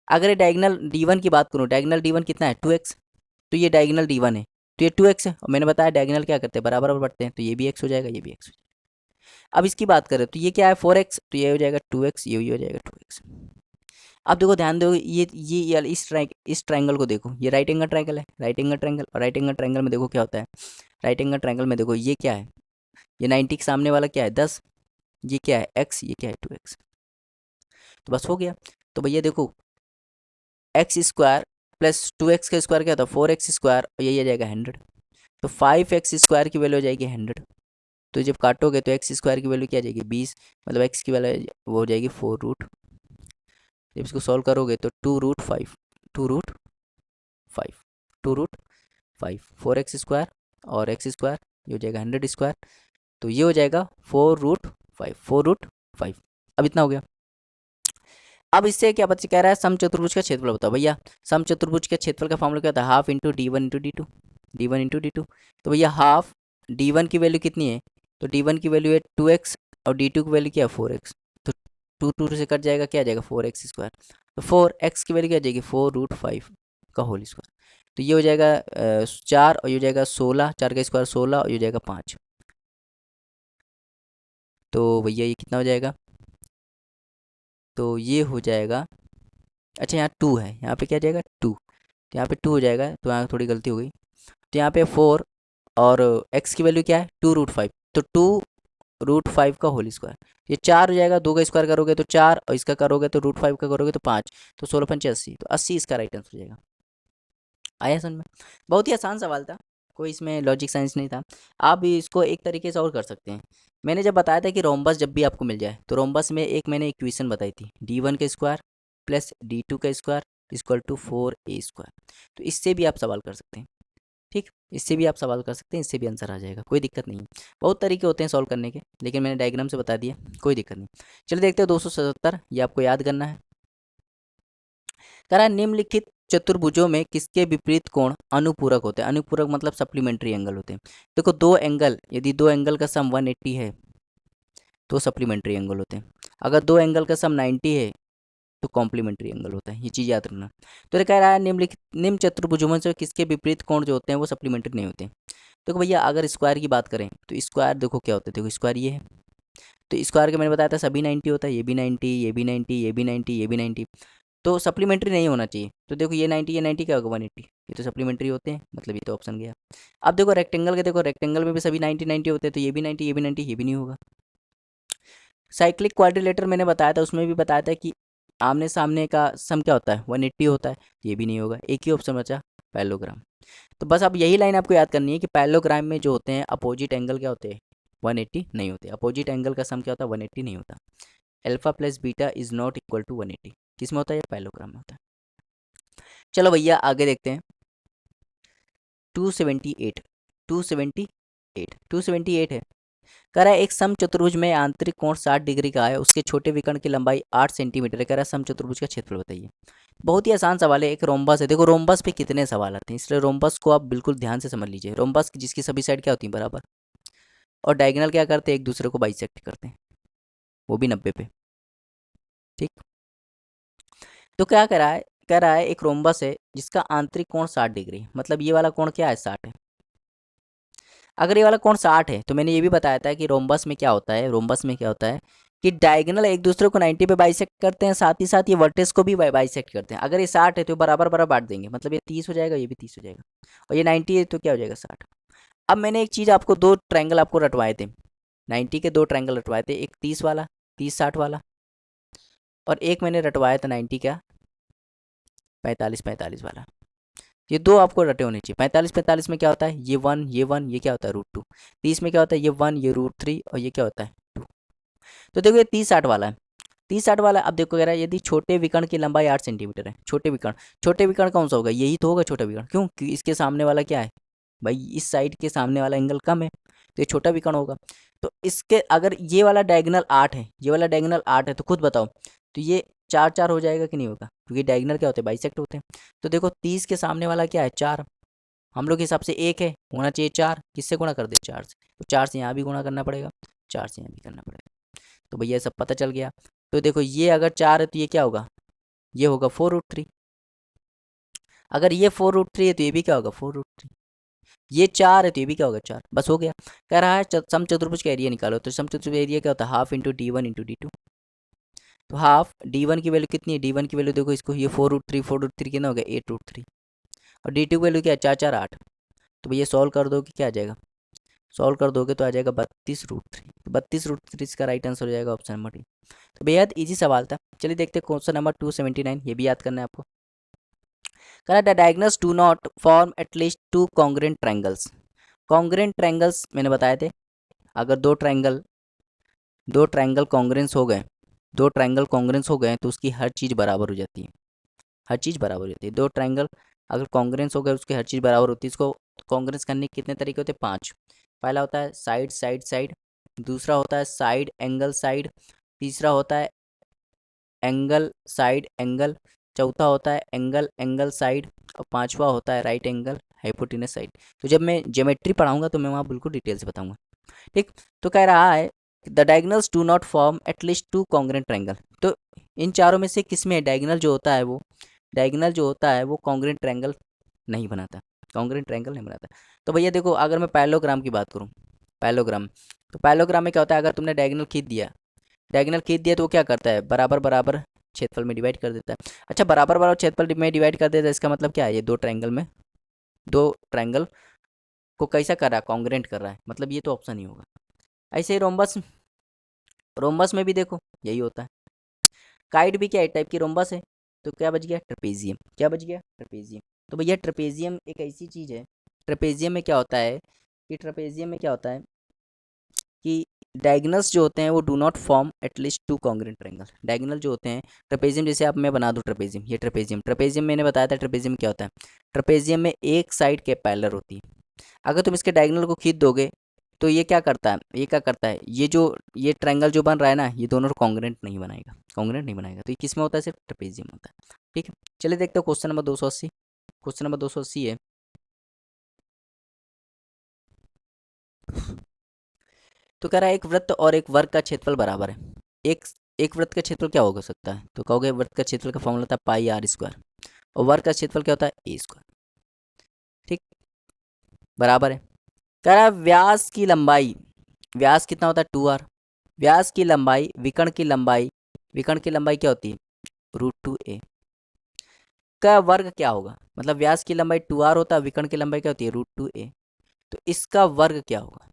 अगर ये डायगोनल D1 की बात करूँ, डायगोनल D1 कितना है 2x, तो ये डायगोनल D1 है तो ये 2x है। और मैंने बताया डायगोनल क्या करते हैं, बराबर बराबर बढ़ते हैं, तो ये भी x हो जाएगा, ये भी x हो जाएगा। अब इसकी बात करें तो ये क्या है 4x, तो ये हो जाएगा 2x, ये भी हो जाएगा 2x। अब देखो ध्यान दो, ये इस ट्रायंगल को देखो, ये राइट एंगल ट्रायंगल है, राइट एंगल ट्रायंगल। और राइट एंगल ट्रायंगल में देखो क्या होता है, राइट एंगल ट्रायंगल में देखो ये क्या है, ये 90 के सामने वाला क्या है 10, ये क्या है x, ये क्या है 2x। तो बस हो गया। तो भैया देखो एक्स स्क्वायर प्लस 2x का स्क्वायर क्या होता है 4x स्क्वायर, और यही आ जाएगा 100। तो 5x स्क्वायर की वैल्यू हो जाएगी 100। तो जब काटोगे तो एक्स स्क्वायर की वैल्यू क्या आ जाएगी 20, मतलब एक्स की वैल्यू वो हो जाएगी 4 रूट। जब इसको सॉल्व करोगे तो 2 root 5, 2 root 5, 2 root 5, 4x square और एक्स स्क्वायर, ये हो जाएगा 100 स्क्वायर। तो ये हो जाएगा 4 रूट 5, 4 रूट 5। अब इतना हो गया। अब इससे क्या बच्चे कह रहा है सम चतुर्भुज का क्षेत्रफल बताओ भैया। सम चतुर्भुज के क्षेत्रफल का फॉर्मूला क्या होता है, half into D1 into D2। तो भैया हाफ D1 की वैल्यू कितनी है, तो D1 की वैल्यू है 2x और D2 की वैल्यू क्या है 4x। तो 2 से कट जाएगा, क्या आ जाएगा 4x स्क्वायर। तो 4x की वैल्यू क्या आ जाएगी 4 रूट 5 का होल स्क्वायर। तो ये हो जाएगा 4 और ये हो जाएगा 16, 4 का स्क्वायर 16 और ये हो जाएगा 5। तो भैया ये कितना हो जाएगा, तो ये हो जाएगा, अच्छा यहाँ 2 है, यहाँ पे क्या आ जाएगा 2, तो यहाँ पे 2 हो जाएगा, तो यहाँ थोड़ी गलती हो गई। तो यहाँ पे 4 और x की वैल्यू क्या है 2 रूट 5, तो 2 रूट 5 का होल स्क्वायर। ये 4 हो जाएगा, 2 का स्क्वायर करोगे तो 4 और इसका करोगे तो रूट 5 का करोगे तो 5, तो 16 × 5 = 80, तो 80 इसका राइट आंसर हो जाएगा। आया समझ में? बहुत ही आसान सवाल था, कोई इसमें लॉजिक साइंस नहीं था। आप भी इसको एक तरीके से और कर सकते हैं। मैंने जब बताया था कि रोम्बस जब भी आपको मिल जाए तो रोम्बस में एक मैंने इक्वेशन बताई थी, D1 का स्क्वायर प्लस D2 का square equal to 4a square. तो इससे भी आप सवाल कर सकते हैं। ठीक, इससे भी आप सवाल कर सकते हैं, इससे भी आंसर आ जाएगा, कोई दिक्कत नहीं है। बहुत तरीके होते हैं सॉल्व करने के, लेकिन मैंने डायग्राम से बता दिया, कोई दिक्कत नहीं। चलिए देखते हैं 277, ये आपको याद करना है। कह रहा है निम्नलिखित चतुर्भुजों में किसके विपरीत कोण अनुपूरक होते हैं। अनुपूरक मतलब सप्लीमेंट्री एंगल होते हैं। देखो दो एंगल, यदि दो एंगल का सम 180 है तो सप्लीमेंट्री एंगल होते हैं। अगर दो एंगल का सम 90 है तो कॉम्प्लीमेंट्री एंगल होता है। ये चीज़ याद रखना। तो ये कह रहा है निम्नलिखित निम्न चतुर्भुजों में से किसके विपरीत कोण जो होते हैं वो सप्लीमेंट्री नहीं होते। देखो भैया अगर स्क्वायर की बात करें तो स्क्वायर देखो क्या होता है, देखो स्क्वायर ये है, तो स्क्वायर के मैंने बताया था सभी 90 होता है, ये भी 90, ये भी 90, ये भी 90, ये भी 90, तो सप्लीमेंट्री नहीं होना चाहिए। तो देखो ये 90, ये 90 क्या होगा 180, ये तो सप्लीमेंट्री होते हैं, मतलब ये तो ऑप्शन गया। अब देखो रेक्टेंगल के, देखो रेक्टेंगल में भी सभी 90 90 होते हैं, तो ये भी 90, ये भी 90, ये भी नहीं होगा। साइक्लिक क्वाड्रिलेटर मैंने बताया था, उसमें भी बताया था कि आमने सामने का सम क्या होता है 180 होता है, ये भी नहीं होगा। एक ही ऑप्शन बचा पैरेललोग्राम। तो बस अब यही लाइन आपको याद करनी है कि पैरेललोग्राम में जो होते हैं अपोजिट एंगल क्या होते हैं 180 नहीं होते। अपोजिट एंगल का सम क्या होता है 180 नहीं होता। Alpha plus beta is not equal to 180 किस में होता है, ये पैरेललोग्राम में होता है। चलो भैया आगे देखते हैं। 278 278 है। कह रहा है एक सम चतुर्भुज में आंतरिक कोण 60 डिग्री का है, उसके छोटे विकर्ण की लंबाई 8 सेंटीमीटर है। कह रहा है सम चतुर्भुज का क्षेत्रफल बताइए। बहुत ही आसान सवाल है, एक रोम्बस है। देखो रोम्बस पे कितने सवाल आते हैं, इसलिए रोम्बस को आप बिल्कुल ध्यान से समझ लीजिए। रोम्बस जिसकी सभी साइड क्या होती हैं बराबर, और डायगोनल क्या करते हैं एक दूसरे को बाइसेक्ट करते हैं, वो भी 90 पे। ठीक, तो क्या कह रहा है एक रोम्बस है जिसका आंतरिक कोण 60 डिग्री, मतलब ये वाला कोण क्या है 60 है। अगर ये वाला कोण 60 है तो मैंने ये भी बताया था कि रोम्बस में क्या होता है, रोम्बस में क्या होता है कि डायगोनल एक दूसरे को 90 पे बाइसेक्ट करते हैं, साथ ही साथ ये वर्टेक्स को भी बाइसेक्ट करते हैं। अगर ये 60 है तो बराबर बराबर बांट देंगे, मतलब ये 30 हो जाएगा, ये भी 30 हो जाएगा, और ये 90 है तो क्या हो जाएगा 60। अब मैंने एक चीज़ आपको, दो ट्रायंगल आपको रटवाए थे, 90 के दो ट्रायंगल रटवाए थे, एक 30 वाला 30-60 वाला, और एक मैंने रटवाया था 90 का 45-45 वाला। ये दो आपको रटे होने चाहिए। 45-45 में क्या होता है, ये 1 ये 1, ये क्या होता है √2। 30 में क्या होता है, ये 1 ये √3 और ये क्या होता है 2। तो देखो ये 30-60 वाला है, 30-60 वाला अब देखो कह रहा है यदि छोटे विकर्ण की लंबाई 8 सेंटीमीटर है। छोटे विकर्ण कौन सा होगा, यही तो होगा छोटा विकर्ण। क्यों, क्योंकि इसके सामने वाला क्या है भाई, इस साइड के सामने वाला एंगल कम है, तो ये छोटा विकर्ण होगा। तो इसके अगर ये वाला डायगोनल 8 है, ये वाला डायगोनल 8 है, तो खुद बताओ तो ये 4-4 हो जाएगा कि नहीं होगा, क्योंकि डायगोनल क्या होते हैं, बाइसेक्ट होते हैं। तो देखो 30 के सामने वाला क्या है 4, हम लोग के हिसाब से 1 है, होना चाहिए 4, किससे गुणा कर दे 4 से, तो 4 से यहाँ भी गुणा करना पड़ेगा, 4 से यहाँ भी करना पड़ेगा। तो भैया ये सब पता चल गया। तो देखो ये अगर 4 है तो ये क्या होगा, ये होगा 4√3। अगर ये 4√3 है तो ये भी क्या होगा 4√3। ये 4 है तो ये भी क्या होगा 4, बस हो गया। कह रहा है सम चतुर्भुज का एरिया निकालो, तो सम चतुर्भुज एरिया क्या होता है, half into D1 into D2। तो हाफ D1 की वैल्यू कितनी है, D1 की वैल्यू देखो इसको, ये 4√3 कितना हो गया 8√3, और D2 की वैल्यू क्या है 4, 4, 8। तो भैया सॉल्व कर दो कि क्या आ जाएगा, सॉल्व कर दोगे तो आ जाएगा 32√3। तो 32√3 इसका राइट आंसर हो जाएगा ऑप्शन नंबर डी। तो बेहद ईजी सवाल था। चलिए देखते हैं क्वेश्चन नंबर 279, ये भी याद करना है आपको। कहा the diagonals do not form at least 2 congruent triangles. Congruent triangles मैंने बताए थे, अगर दो ट्रायंगल कॉन्ग्रुएंस हो गए, दो ट्रायंगल कॉन्ग्रुएंस हो गए तो उसकी हर चीज़ बराबर हो जाती है, हर चीज़ बराबर हो जाती है। दो ट्रायंगल अगर कॉन्ग्रुएंस हो गए उसकी हर चीज़ बराबर होती है। इसको कॉन्ग्रुएंस करने के कितने तरीके होते हैं, 5। पहला होता है साइड साइड साइड, दूसरा होता है साइड एंगल साइड, तीसरा होता है एंगल साइड एंगल, चौथा होता है एंगल एंगल साइड, और पांचवा होता है राइट एंगल हाइपोटेनस साइड। तो जब मैं ज्योमेट्री पढ़ाऊंगा तो मैं वहाँ बिल्कुल डिटेल से बताऊंगा। ठीक, तो कह रहा है the diagonals do not form at least 2 congruent triangle. तो इन चारों में से किस में डायगोनल जो होता है वो, डायगोनल जो होता है वो कॉन्ग्रुएंट ट्रायंगल नहीं बनाता, कॉन्ग्रुएंट ट्रायंगल नहीं बनाता। तो भैया देखो अगर मैं पैरेललोग्राम की बात करूँ, पैरेललोग्राम, तो पैरेललोग्राम में क्या होता है, अगर तुमने डायगोनल खींच दिया, डायगोनल खींच दिया तो वो क्या करता है, बराबर बराबर क्षेत्रफल में डिवाइड कर देता है। अच्छा बराबर बराबर क्षेत्रफल में डिवाइड कर देता है, इसका मतलब क्या है, ये दो ट्रायंगल को कैसा कर रहा है, कॉन्ग्रुएंट कर रहा है, मतलब ये तो ऑप्शन ही होगा। ऐसे ही रोम्बस, रोम्बस में भी देखो यही होता है। काइट भी क्या एक टाइप की रोम्बस है, तो क्या बच गया ट्रेपेजियम, क्या बच गया ट्रेपेजियम। तो भैया ट्रेपेजियम एक ऐसी चीज़ है, ट्रेपेजियम में क्या होता है कि ट्रेपेजियम में क्या होता है कि डायगोनल्स जो होते हैं वो do not form at least 2 congruent triangle. Diagonal जो होते हैं ट्रेपेजियम, जैसे आप मैं बना दूं ट्रेपेजियम, ये ट्रेपेजियम, ट्रेपेजियम मैंने बताया था ट्रेपेजियम क्या होता है, ट्रेपेजियम में एक साइड के पैरेलल होती है। अगर तुम इसके डायगोनल को खींच दोगे तो ये क्या करता है, ये क्या करता है, ये ट्रायंगल जो बन रहा है ना, ये दोनों कॉन्ग्रुएंट नहीं बनाएगा, कॉन्ग्रुएंट नहीं बनाएगा। तो ये किस में होता है, सिर्फ ट्रेपेजियम होता है। ठीक है, चलिए देखते हो क्वेश्चन नंबर 280। क्वेश्चन नंबर 280 है, तो कह रहा है एक वृत्त और एक वर्ग का क्षेत्रफल बराबर है। एक एक वृत्त का क्षेत्रफल क्या हो सकता है, तो कहोगे वृत्त का क्षेत्रफल का फॉर्मूला होता है पाई आर स्क्वायर, और वर्ग का क्षेत्रफल क्या होता है ए स्क्वायर। ठीक, बराबर है। कह रहा है व्यास की लंबाई, व्यास कितना होता है 2r, व्यास की लंबाई विकर्ण की लंबाई, विकर्ण की लंबाई क्या होती है √2a का वर्ग क्या होगा, मतलब व्यास की लंबाई 2r होता है, विकर्ण की लंबाई क्या होती है √2a, तो इसका वर्ग क्या होगा।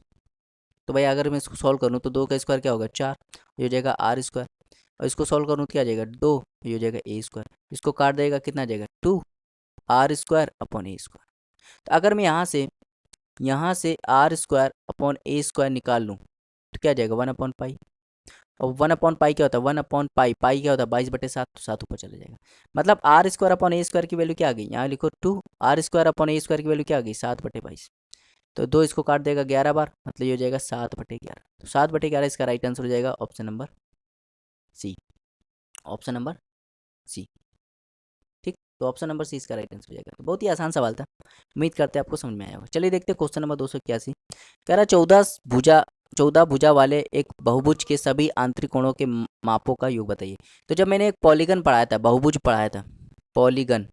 तो भाई अगर मैं इसको सॉल्व करूँ तो 2 का स्क्वायर क्या होगा 4, ये हो जाएगा r स्क्वायर, और इसको सॉल्व करूँ तो क्या आ जाएगा 2, ये हो जाएगा a स्क्वायर, इसको काट देगा कितना आ जाएगा 2 r square upon a square. तो अगर मैं यहाँ से r square upon a square निकाल लूँ तो क्या आ जाएगा 1/पाई, और 1/पाई क्या होता है 1/पाई, पाई क्या होता है 22/7, तो 7 ऊपर चले जाएगा। मतलब r square upon a square की वैल्यू क्या आ गई, यहाँ लिखो 2, r square upon a square की वैल्यू क्या आ गई 7/22। तो 2 इसको काट देगा 11 बार, मतलब ये हो जाएगा 7/11। तो 7/11 इसका राइट आंसर हो जाएगा option number C, option number C. ठीक, तो ऑप्शन नंबर सी इसका राइट आंसर हो जाएगा। तो बहुत ही आसान सवाल था, उम्मीद करते हैं आपको समझ में आया होगा। चलिए देखते हैं क्वेश्चन नंबर 281। कह रहा है 14 भुजा वाले एक बहुभुज के सभी आंतरिक कोणों के मापों का योग बताइए। तो जब मैंने एक पॉलीगन पढ़ाया था, बहुभुज पढ़ाया था, पॉलीगन,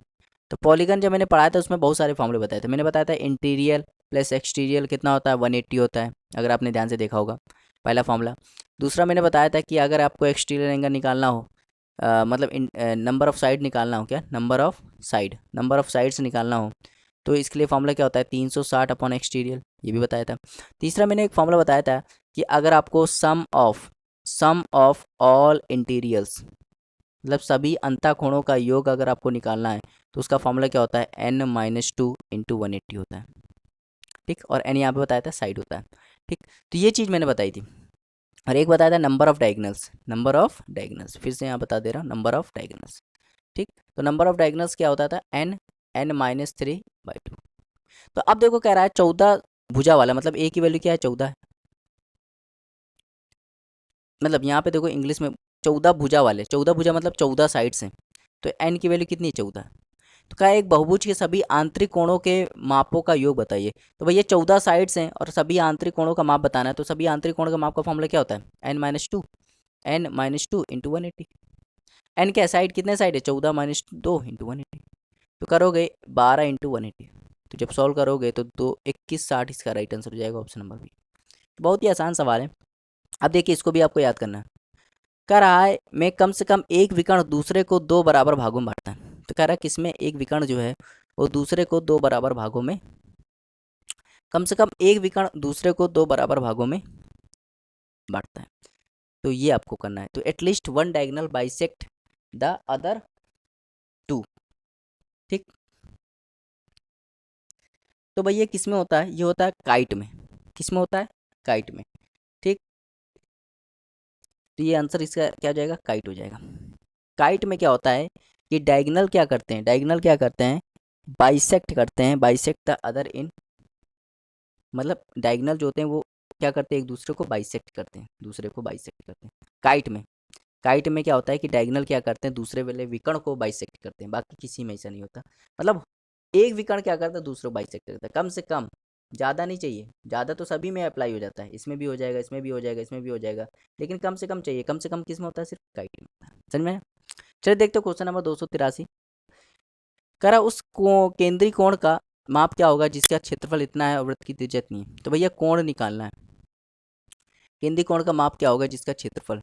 तो पॉलीगन जब मैंने पढ़ाया था उसमें बहुत सारे फॉर्मूले बताए थे। मैंने बताया था इंटीरियर प्लस एक्सटीरियर कितना होता है 180 होता है, अगर आपने ध्यान से देखा होगा पहला फॉर्मूला। दूसरा मैंने बताया था कि अगर आपको एक्सटीरियर एंगल निकालना हो, मतलब नंबर ऑफ साइड निकालना हो, क्या नंबर ऑफ साइड्स निकालना हो, तो इसके लिए फॉर्मूला क्या होता है 360 अपॉन एक्सटीरियर, ये भी बताया था। तीसरा मैंने एक फॉर्मूला बताया था कि अगर आपको सम ऑफ ऑल इंटीरियर्स, मतलब सभी अंतःकोणों का योग अगर आपको निकालना है तो उसका फॉर्मूला क्या होता है n-2 इंटू 180 होता है। ठीक, और n यहाँ पे बताया था साइड होता है। ठीक, तो ये चीज़ मैंने बताई थी। और एक बताया था number of diagonals, number of diagonals, फिर से यहाँ बता दे रहा हूँ नंबर ऑफ डायगोनल्स। ठीक, तो नंबर ऑफ डायगोनल्स क्या होता था, एन, n-3/2। तो अब देखो कह रहा है 14 भुजा वाला, मतलब ए की वैल्यू क्या है, 14 है। मतलब यहाँ पे देखो इंग्लिश में 14 भुजा वाले, 14 भुजा मतलब 14 साइड्स हैं, तो एन की वैल्यू कितनी है, 14। तो क्या है, एक बहुभुज के सभी आंतरिक कोणों के मापों का योग बताइए। तो भैया 14 साइड्स हैं और सभी आंतरिक कोणों का माप बताना है, तो सभी आंतरिक कोणों का माप का फॉर्मूला क्या होता है, n-2, n-2 इंटू 180। एन क्या साइड, कितने साइड है, 14-2 इंटू 180। तो करोगे 12 इंटू 180, तो जब सॉल्व करोगे तो 2 21 60 इसका राइट आंसर हो जाएगा, ऑप्शन नंबर बी। बहुत ही आसान सवाल है। अब देखिए इसको भी आपको याद करना है। कह रहा है मैं कम से कम एक विकर्ण दूसरे को 2 बराबर भागों में बांटता है। तो कह रहा है किसमें एक विकर्ण जो है वो दूसरे को 2 बराबर भागों में, कम से कम एक विकर्ण दूसरे को 2 बराबर भागों में बांटता है। तो ये आपको करना है। तो at least one diagonal bisect the other two. ठीक, तो भैया किस में होता है, ये होता है काइट में। किस में होता है, काइट में। ठीक, तो ये आंसर इसका क्या हो जाएगा, काइट हो जाएगा। काइट में क्या होता है, ये डायगोनल क्या करते हैं, डायगोनल क्या करते हैं, बाइसेक्ट करते हैं, बाइसेक्ट द अदर इन, मतलब डायगोनल जो होते हैं वो क्या करते हैं, एक दूसरे को बाइसेक्ट करते हैं, दूसरे को बाइसेक्ट करते हैं काइट में। काइट में क्या होता है कि डायगोनल क्या करते हैं, दूसरे वाले विकर्ण को बाइसेक्ट करते हैं, बाकी किसी में ऐसा नहीं होता। मतलब एक विकर्ण क्या करता है, दूसरे को बाइसेक्ट करता है, कम से कम, ज़्यादा नहीं चाहिए, ज़्यादा तो सभी में अप्लाई हो जाता है, इसमें भी हो जाएगा, इसमें भी हो जाएगा, इसमें भी हो जाएगा, लेकिन कम से कम चाहिए, कम से कम किस में होता है, सिर्फ काइट में होता है। समझ में आया? चलिए देखते हो क्वेश्चन नंबर 283। कह रहा उस केंद्रीय कोण का माप क्या होगा जिसका क्षेत्रफल इतना है और वृत्त की त्रिज्या इतनी है। तो भैया कोण निकालना है, केंद्रीय कोण का माप क्या होगा जिसका क्षेत्रफल।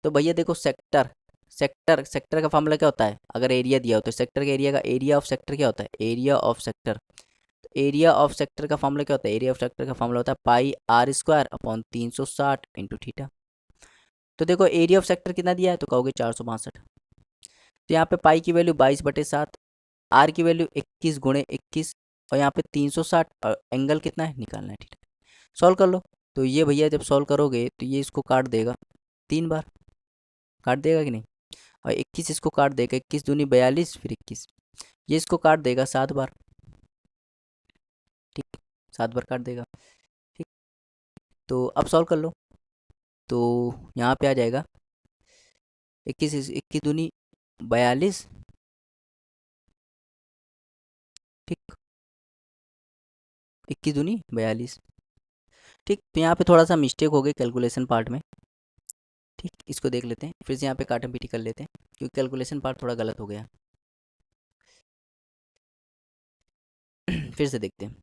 तो भैया देखो सेक्टर, सेक्टर का फॉर्मूला क्या होता है, अगर एरिया दिया हो तो सेक्टर का एरिया का एरिया ऑफ सेक्टर क्या होता है, एरिया ऑफ सेक्टर। तो एरिया ऑफ सेक्टर का फॉर्मूला क्या होता है, एरिया ऑफ सेक्टर का फॉर्मूला होता है πr² / 360 × थीटा। तो देखो एरिया ऑफ सेक्टर कितना दिया है, तो कहोगे 462। तो यहाँ पे पाई की वैल्यू 22/7, आर की वैल्यू 21 × 21, और यहाँ पे 360, और एंगल कितना है निकालना है, ठीक है। सॉल्व कर लो। तो ये भैया जब सॉल्व करोगे तो ये इसको काट देगा 3 बार, काट देगा कि नहीं, और 21 इसको काट देगा, 21 दूनी 42, फिर 21, ये इसको काट देगा 7 बार, ठीक, 7 बार काट देगा। ठीक, तो अब सॉल्व कर लो। तो यहाँ पे आ जाएगा 21 दूनी 42, ठीक, 21 दूनी 42। ठीक, तो यहाँ पे थोड़ा सा मिस्टेक हो गई कैलकुलेशन पार्ट में। ठीक, इसको देख लेते हैं, फिर से यहाँ पे काटन पीटी कर लेते हैं, क्योंकि कैलकुलेशन पार्ट थोड़ा गलत हो गया। फिर से देखते हैं।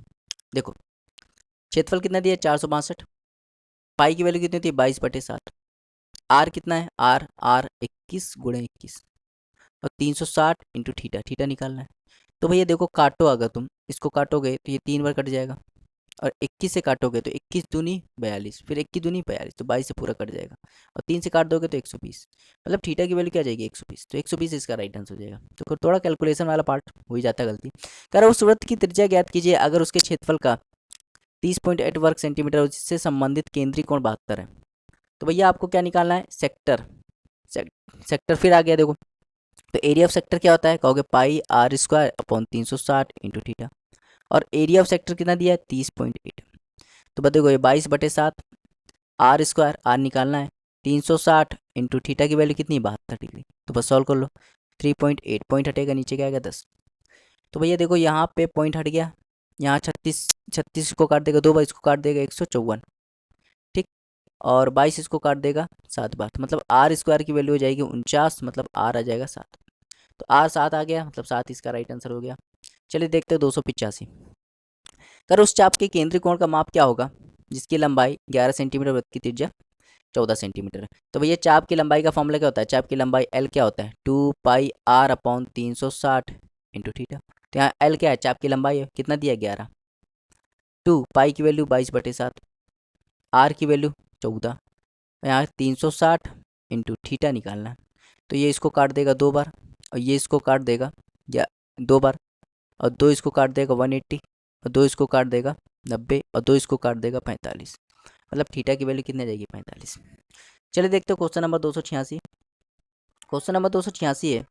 देखो क्षेत्रफल कितना दिया, 462, पाई की वैल्यू कितनी होती है, 22/7, आर कितना है, आर आर 21 × 21, और 360 × थीटा निकालना है। तो भैया देखो काटो, अगर तुम इसको काटोगे तो ये 3 बार कट जाएगा, और 21 से काटोगे तो 21 दूनी 42, फिर 21 दूनी 42, तो 22 से पूरा कट जाएगा, और 3 से काट दोगे तो 120, मतलब थीटा की वैल्यू क्या आ जाएगी, 120। तो 120 इसका राइट आंसर हो जाएगा। तो थोड़ा कैलकुलेशन वाला पार्ट हो ही जाता है गलती। कह रहा उस वृत्त की त्रिज्या ज्ञात कीजिए अगर उसके क्षेत्रफल का 30.8 वर्ग सेंटीमीटर और जिससे संबंधित केंद्रीय कोण 72 है। तो भैया आपको क्या निकालना है, सेक्टर, सेक्टर फिर आ गया देखो। तो एरिया ऑफ सेक्टर क्या होता है, कहोगे πr² / 360 × थीटा, और एरिया ऑफ सेक्टर कितना दिया है, 30.8। तो बताओ ये 22/7, r², आर निकालना है, 360 × थीटा की वैल्यू कितनी, 72 डिग्री। तो बस सॉल्व कर लो, 3.8 पॉइंट हटेगा, नीचे क्या आएगा 10। तो भैया देखो यहाँ पे पॉइंट हट गया, यहाँ 36 को काट देगा 2 बार, इसको काट देगा 154, ठीक, और 22 इसको काट देगा 7 बार, तो मतलब r² की वैल्यू हो जाएगी 49, मतलब r आ जाएगा 7। तो r 7 आ गया, मतलब 7 इसका राइट आंसर हो गया। चलिए देखते हैं 285। कर उस चाप के केंद्रीय कोण का माप क्या होगा जिसकी लंबाई 11 सेंटीमीटर, वृत्त की त्रिज्या 14 सेंटीमीटर है। तो भैया चाप की लंबाई का फॉर्मूला क्या होता है, चाप की लंबाई L क्या होता है, 2πr/360 × थीटा। तो यहाँ L क्या है, चाप की लंबाई है, कितना दिया 11, 2 पाई की वैल्यू 22/7, आर की वैल्यू 14, यहाँ 360 × थीटा निकालना है। तो ये इसको काट देगा 2 बार, और ये इसको काट देगा या 2 बार, और 2 इसको काट देगा 180, और 2 इसको काट देगा 90, और 2 इसको काट देगा 45, मतलब थीटा की वैल्यू कितनी आ जाएगी 45। चलिए देखते हो क्वेश्चन नंबर 286। क्वेश्चन नंबर 286 है,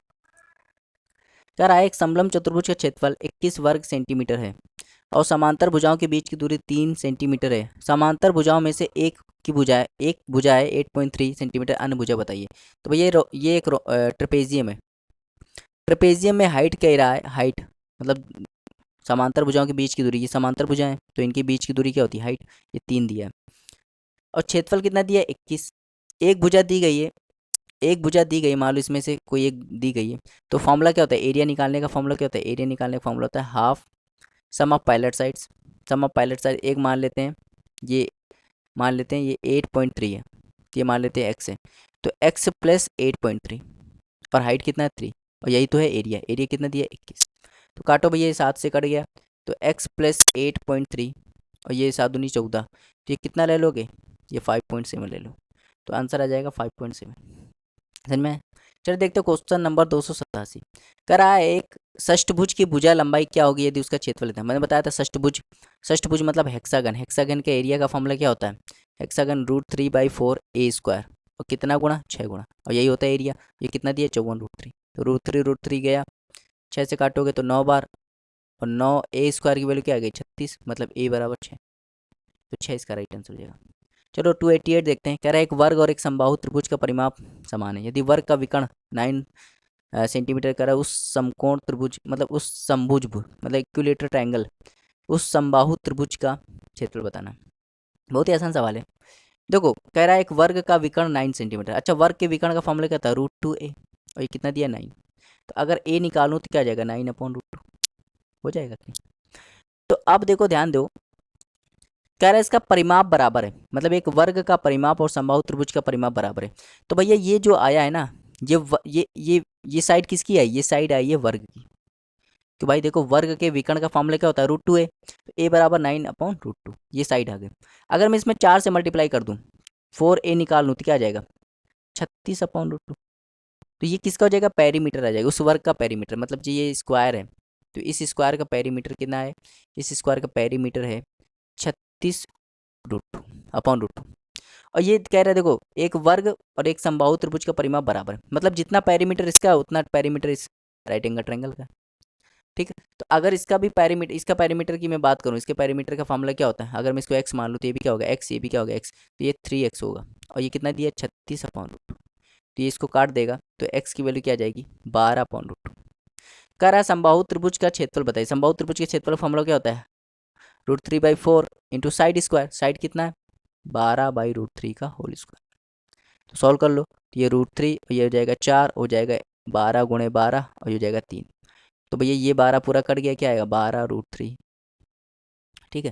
कह रहा है एक समलंब चतुर्भुज का क्षेत्रफल 21 वर्ग सेंटीमीटर है और समांतर भुजाओं के बीच की दूरी 3 सेंटीमीटर है। समांतर भुजाओं में से एक भुजा है 8.3 सेंटीमीटर, अन्य भुजा बताइए। तो भैया ये एक ट्रेपेजियम है। ट्रेपेजियम में हाइट कह रहा है, हाइट मतलब समांतर भुजाओं के बीच की दूरी, ये समांतर भुजा है तो इनके बीच की दूरी क्या होती है, हाइट, ये 3 दिया है। और क्षेत्रफल कितना दिया है, 21। एक भुजा दी गई है, एक भुजा दी गई, मान लो इसमें से कोई एक दी गई है, तो फॉर्मूला क्या होता है, एरिया निकालने का फॉर्मूला क्या होता है, एरिया निकालने का फॉर्मूला होता है half sum of parallel sides. Sum of parallel side एक मान लेते हैं, ये मान लेते हैं ये 8.3 है, ये मान लेते हैं एक्स है, तो एक्स प्लस 8.3 और हाइट कितना है 3, और यही तो है एरिया। एरिया कितना दिया 21। तो काटो भैया, ये 7 से कट गया, तो एक्स प्लस 8.3 और ये 7 दूनी 14, तो ये कितना ले लोगे, ये 5.7 ले लो, तो आंसर आ जाएगा 5.7। समझ में? चलिए देखते हो क्वेश्चन नंबर 287। कह रहा है एक षष्ठभुज की भुजा लंबाई क्या होगी यदि उसका क्षेत्रफल इतना। मैंने बताया था षष्ठभुज, षष्ठभुज मतलब हेक्सागन। हेक्सागन के एरिया का फॉर्मूला क्या होता है, हेक्सागन √3/4 ए स्क्वायर, और कितना गुणा 6 गुणा, और यही होता है एरिया। ये कितना दिया 54√3, तो √3 गया, 6 से काटोगे तो 9 बार, और 9 ए स्क्वायर की वैल्यू क्या आ गई 36, मतलब ए बराबर 6, तो 6 इसका राइट आंसर हो जाएगा। चलो 288 देखते हैं। कह रहा है एक वर्ग और एक समबाहु त्रिभुज का परिमाप समान है। यदि वर्ग का विकर्ण 9 सेंटीमीटर का रहा है, उस समकोण त्रिभुज मतलब उस समभुज मतलब इक्विलेटरल ट्रायंगल, उस समबाहु त्रिभुज का क्षेत्रफल बताना। बहुत ही आसान सवाल है। देखो कह रहा है एक वर्ग का विकर्ण 9 सेंटीमीटर। अच्छा, वर्ग के विकर्ण का फॉर्मूला क्या था, √2a, और ये कितना दिया 9, तो अगर a निकालूँ तो क्या आ जाएगा 9/√2 हो जाएगा कि नहीं? तो अब देखो ध्यान दो, कह रहा है इसका परिमाप बराबर है, मतलब एक वर्ग का परिमाप और समबाहु त्रिभुज का परिमाप बराबर है। तो भैया ये जो आया है ना, ये साइड किसकी आई, ये साइड आई है वर्ग की। तो भाई देखो वर्ग के विकर्ण का फॉर्मूला क्या होता है √2a, तो a बराबर 9/√2, ये साइड आ गई। अगर मैं इसमें 4 से मल्टीप्लाई कर दूं, 4a निकाल लूँ तो क्या आ जाएगा 36/√2, तो ये किसका हो जाएगा, पेरीमीटर आ जाएगा, उस वर्ग का पेरीमीटर। मतलब जी ये स्क्वायर है, तो इस स्क्वायर का पेरीमीटर कितना है, इस स्क्वायर का पेरीमीटर है 36√2/√2। और ये कह रहे हैं देखो एक वर्ग और एक समबाहु त्रिभुज का परिमाप बराबर है, मतलब जितना पेरीमीटर इसका है उतना पेरीमीटर इस राइट एंगल ट्रायंगल का। ठीक है, तो अगर इसका भी पेरीमीटर, इसका पेरीमीटर की मैं बात करूँ, इसके पेरीमीटर का फॉर्मूला क्या होता है, अगर मैं इसको x मान लूँ तो ये भी क्या होगा x, ये भी क्या होगा x, तो ये 3x होगा, और ये कितना दिया 36/√2, तो ये इसको काट देगा, तो x की वैल्यू क्या आ जाएगी 12/√2। कह रहा है समबाहु त्रिभुज का क्षेत्रफल बताइए। समबाहु त्रिभुज के क्षेत्रफल फॉर्मूला क्या होता है, √3/4 इंटू साइड स्क्वायर, साइड कितना है 12/√3 का होल स्क्वायर। तो सॉल्व कर लो, तो ये √3 और ये हो जाएगा 4, हो जाएगा 12 × 12 और ये हो जाएगा 3, तो भैया ये 12 पूरा कट गया, क्या आएगा 12√3। ठीक है,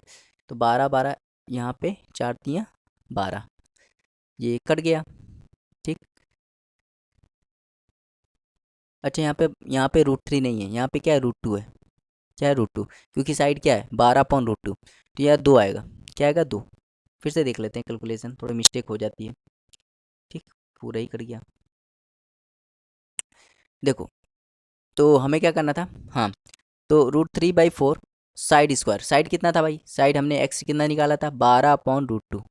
तो 12 यहाँ पे 4 तियाँ 12, ये कट गया। ठीक, अच्छा यहाँ पे √3 नहीं है, यहाँ पे क्या है √2 है। क्या है √2, क्योंकि साइड क्या है 12/√2, तो यह 2 आएगा, क्या आएगा 2। फिर से देख लेते हैं, कैलकुलेशन थोड़ी मिस्टेक हो जाती है। ठीक, पूरा ही कट गया। देखो तो हमें क्या करना था, हाँ, तो √3/4 साइड स्क्वायर, साइड कितना था भाई, साइड हमने x कितना निकाला था 12/√2,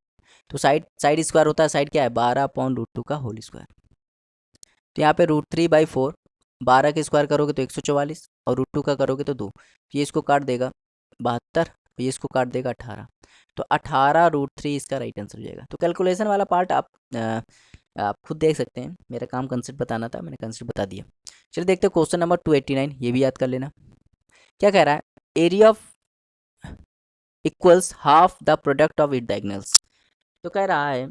तो साइड साइड स्क्वायर होता है, साइड क्या है 12/√2 का होल स्क्वायर। तो यहाँ पे √3/4, 12 के स्क्वायर करोगे तो 144, और √2 का करोगे तो 2, तो ये इसको काट देगा 72, ये इसको काट देगा 18, तो 18√3 इसका राइट आंसर हो जाएगा। तो कैलकुलेशन वाला पार्ट आप खुद देख सकते हैं, मेरा काम कंसेप्ट बताना था, मैंने कंसेप्ट बता दिया। चलिए देखते हैं क्वेश्चन नंबर 289, ये भी याद कर लेना। क्या कह रहा है, area of equals half the product of it diagonals. तो कह रहा है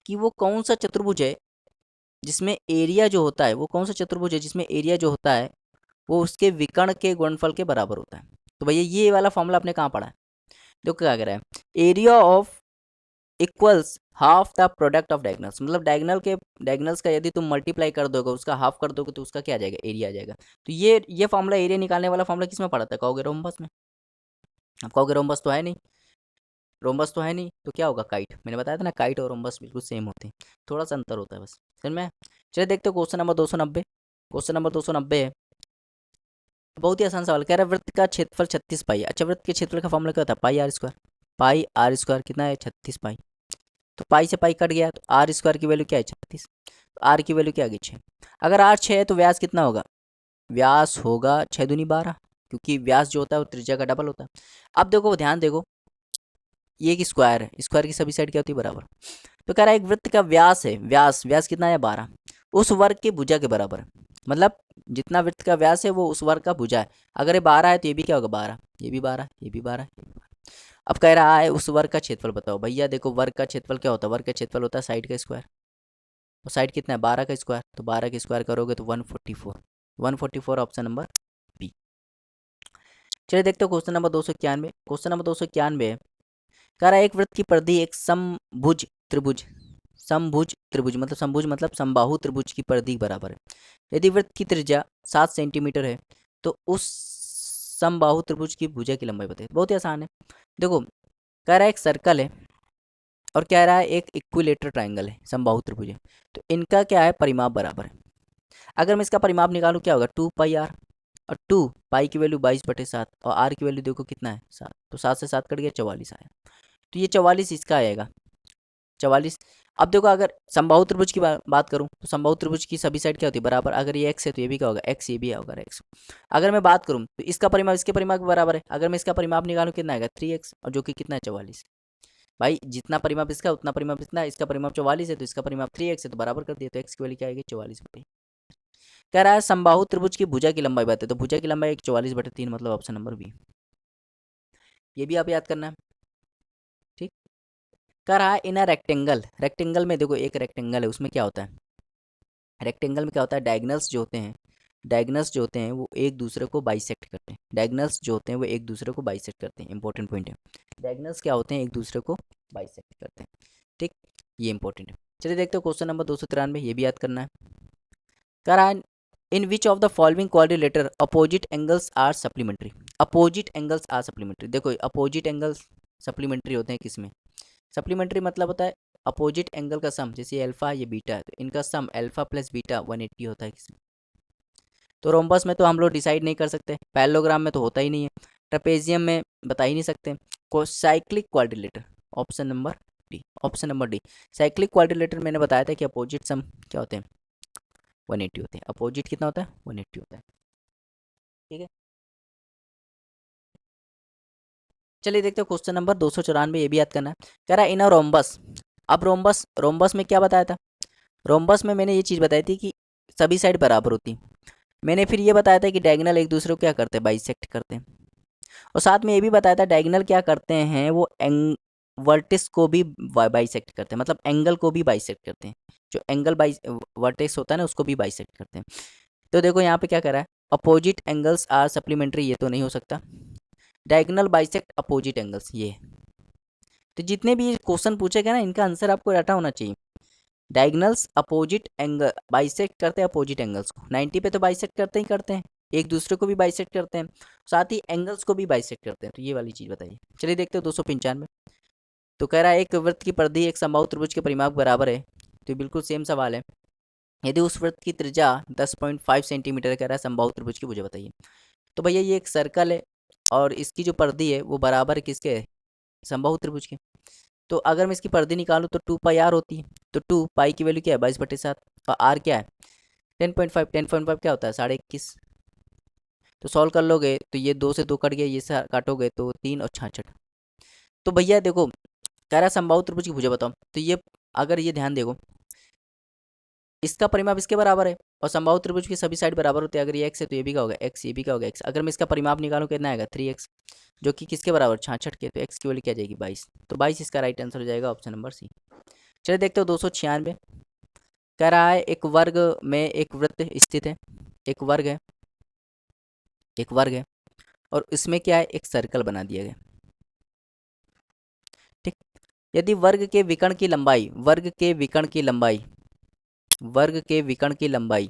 कि वो कौन सा चतुर्भुज है जिसमें एरिया जो होता है, वो कौन सा चतुर्भुज है जिसमें एरिया जो होता है वो उसके विकर्ण के गुणनफल के बराबर होता है। तो भैया ये वाला फॉर्मूला आपने कहाँ पढ़ा है, देखो क्या कह रहा है, area of equals half the product of diagonals, मतलब डायगोनल्स का यदि तुम मल्टीप्लाई कर दोगे, उसका हाफ कर दोगे, तो उसका क्या आ जाएगा एरिया आ जाएगा। तो ये फॉर्मूला, एरिया निकालने वाला फॉर्मूला किस में पढ़ा था, कहोगे रोम्बस में। आप कहोगे रोम्बस तो है नहीं, रोम्बस तो है नहीं, तो क्या होगा काइट। मैंने बताया था ना काइट और रोम्बस बिल्कुल सेम होते हैं, थोड़ा सा अंतर होता है बस। समझ में? चलिए देखते हो क्वेश्चन नंबर 290। क्वेश्चन नंबर 290 है, बहुत ही आसान सवाल। कह रहा है वृत्त का क्षेत्रफल 36 पाई है। अच्छा, वृत्त के क्षेत्रफल का फॉर्मूला क्या होता है, pi r square. Pi R square कितना है 36 पाई। तो पाई से पाई कट गया तो आर स्क्वायर की वैल्यू क्या है 36। तो आर की वैल्यू क्या आ गई 6। अगर आर 6 है तो व्यास कितना होगा, व्यास होगा 6 दूनी 12, क्योंकि व्यास जो होता है वो त्रिज्या का डबल होता है। अब देखो ध्यान देखो, ये एक स्क्वायर है, स्क्वायर की सभी साइड क्या होती है बराबर। तो कह रहा है एक वृत्त का व्यास है, व्यास व्यास कितना है 12, उस वर्ग के भुजा के बराबर है। मतलब जितना वृत्त का व्यास है वो उस वर्ग का भुजा है। अगर ये 12 है तो ये भी क्या होगा 12, ये भी 12, ये भी 12, ये भी 12। अब कह रहा है उस वर्ग का क्षेत्रफल बताओ। भैया देखो वर्ग का क्षेत्रफल क्या होता है, वर्ग का क्षेत्रफल होता है साइड का स्क्वायर। और साइड कितना है 12 का स्क्वायर, तो 12 का स्क्वायर करोगे तो 144, 144 ऑप्शन नंबर बी। चलिए देखते हो क्वेश्चन नंबर 291। क्वेश्चन नंबर 291 है, कह रहा है एक वृत्त की परिधि एक समभुज त्रिभुज, समभुज त्रिभुज मतलब समभुज मतलब समबाहु त्रिभुज की परिधि बराबर है। यदि वृत्त की त्रिज्या 7 सेंटीमीटर है तो उस समबाहु त्रिभुज की भुजा की लंबाई बताइए। बहुत ही आसान है। देखो कह रहा है एक सर्कल है और कह रहा है एक इक्विलेटरल ट्राइंगल है, समबाहु त्रिभुज है। तो इनका क्या है परिमाप बराबर है। अगर मैं इसका परिमाप निकालूं क्या होगा 2 पाई आर, और 2 पाई की वैल्यू 22/7 और आर की वैल्यू देखो कितना है 7, तो 7 से 7 कट गया 44 आया। तो ये 44 इसका आएगा 44। अब देखो अगर समबाहु त्रिभुज की बात करूं तो समबाहु त्रिभुज की सभी साइड क्या होती है बराबर। अगर ये x है तो ये भी क्या होगा x, ये भी होगा x। अगर मैं बात करूं तो इसका परिमाप इसके परिमाप के बराबर है। अगर मैं इसका परिमाप निकालूं कितना आएगा 3x, और जो कि कितना है 44। भाई जितना परिमाप इसका उतना परिमाप इतना है, इसका परिमाप 44 है तो इसका परिमाप 3x है, तो बराबर कर दिया, तो x की वैल्यू क्या आएगी 44 बटे। कह रहा है समबाहु त्रिभुज की भुजा की लंबाई बताए, तो भुजा की लंबाई 44/3 मतलब ऑप्शन नंबर बी। ये भी आप याद करना है, ठीक। कह रहा है इन अ रेक्टेंगल, रेक्टेंगल में देखो एक रेक्टेंगल है उसमें क्या होता है, रेक्टेंगल में क्या होता है डायगनल्स जो होते हैं, डायगनल्स जो होते हैं वो एक दूसरे को बाइसेक्ट करते हैं, डायगनल्स जो होते हैं वो एक दूसरे को बाइसेक्ट करते हैं, इंपॉर्टेंट पॉइंट है। डायगनल्स क्या होते हैं एक दूसरे को बाइसेक्ट करते हैं, ठीक, ये इंपॉर्टेंट है। चलिए देखते हो क्वेश्चन नंबर 293, ये भी याद करना है। कह रहा है in which of the following quadrilateral opposite angles are supplementary, opposite angles are supplementary. देखो अपोजिट एंगल्स सप्लीमेंट्री होते हैं किसमें, सप्लीमेंट्री मतलब होता है अपोजिट एंगल का सम, जैसे ये अल्फा ये बीटा है तो इनका सम अल्फा प्लस बीटा 180 होता है किसमें। तो रोम्बस में तो हम लोग डिसाइड नहीं कर सकते, पैरेललोग्राम में तो होता ही नहीं है, ट्रेपेजियम में बता ही नहीं सकते, को cyclic quadrilateral option number D, option number D. Cyclic quadrilateral मैंने बताया था कि अपोजिट सम क्या होते हैं 180 होते हैं, अपोजिट कितना होता है 180 होता है, ठीक है। चलिए देखते हो क्वेश्चन नंबर 294, ये भी याद करना है। कह रहा है इन अ रोम्बस। अब रोम्बस, रोम्बस में क्या बताया था, रोम्बस में मैंने ये चीज़ बताई थी कि सभी साइड बराबर होती। मैंने फिर ये बताया था कि डायगोनल एक दूसरे को क्या करते हैं बाइसेक्ट करते हैं, और साथ में ये भी बताया था डायगोनल क्या करते हैं वो वर्टिस को भी बाइसेक्ट करते हैं, मतलब एंगल को भी बाइसेक्ट करते हैं, जो एंगल बाई वर्टेक्स होता है ना उसको भी बाइसेक्ट करते हैं। तो देखो यहाँ पे क्या कह रहा है अपोजिट एंगल्स आर सप्लीमेंट्री, ये तो नहीं हो सकता, डायगोनल बाइसेक्ट अपोजिट एंगल्स ये। तो जितने भी क्वेश्चन पूछे गए ना इनका आंसर आपको डाटा होना चाहिए। डायगोनल्स अपोजिट एंगल बाइसेक्ट करते हैं अपोजिट एंगल्स को, 90 पे तो बाइसेक्ट करते ही करते हैं, एक दूसरे को भी बाइसेक्ट करते हैं, साथ ही एंगल्स को भी बाइसेक्ट करते हैं, तो ये वाली चीज़ बताइए। चलिए देखते हो 295। तो कह रहा है एक वृत्त की परिधि एक समबाहु त्रिभुज के परिमाप बराबर है, तो बिल्कुल सेम सवाल है। यदि उस वृत्त की त्रिज्या 10.5 सेंटीमीटर कह रहा है समबाहु त्रिभुज की भुजा बताइए। तो भैया ये एक सर्कल है और इसकी जो परिधि है वो बराबर किसके है समबाहु त्रिभुज के। तो अगर मैं इसकी परिधि निकालूं तो 2 पाई आर होती है, तो 2 पाई की वैल्यू क्या है 22/7 और आर क्या है 10.5, 10.5 क्या होता है 21.5। तो सॉल्व कर लोगे तो ये 2 से 2 कट गया, ये से काटोगे तो 3 और 66। तो भैया देखो कह रहा है समबाहु त्रिभुज की भुजा बताओ, तो ये अगर ये ध्यान देखो इसका परिमाप इसके बराबर है और समबाहु त्रिभुज की सभी साइड बराबर होते हैं। अगर ये x है तो ये भी क्या होगा x, ये भी क्या होगा x। अगर मैं इसका परिमाप निकालूं कितना आएगा 3x, जो कि किसके बराबर 66 के, तो x की वैल्यू क्या जाएगी 22, तो 22 इसका राइट आंसर हो जाएगा ऑप्शन नंबर सी। चलिए देखते हो 296। कह रहा है एक वर्ग में एक वृत्त स्थित है, एक वर्ग है, एक वर्ग है और इसमें क्या है एक सर्कल बना दिया गया, ठीक। यदि वर्ग के विकर्ण की लंबाई, वर्ग के विकर्ण की लंबाई, वर्ग के विकर्ण की लंबाई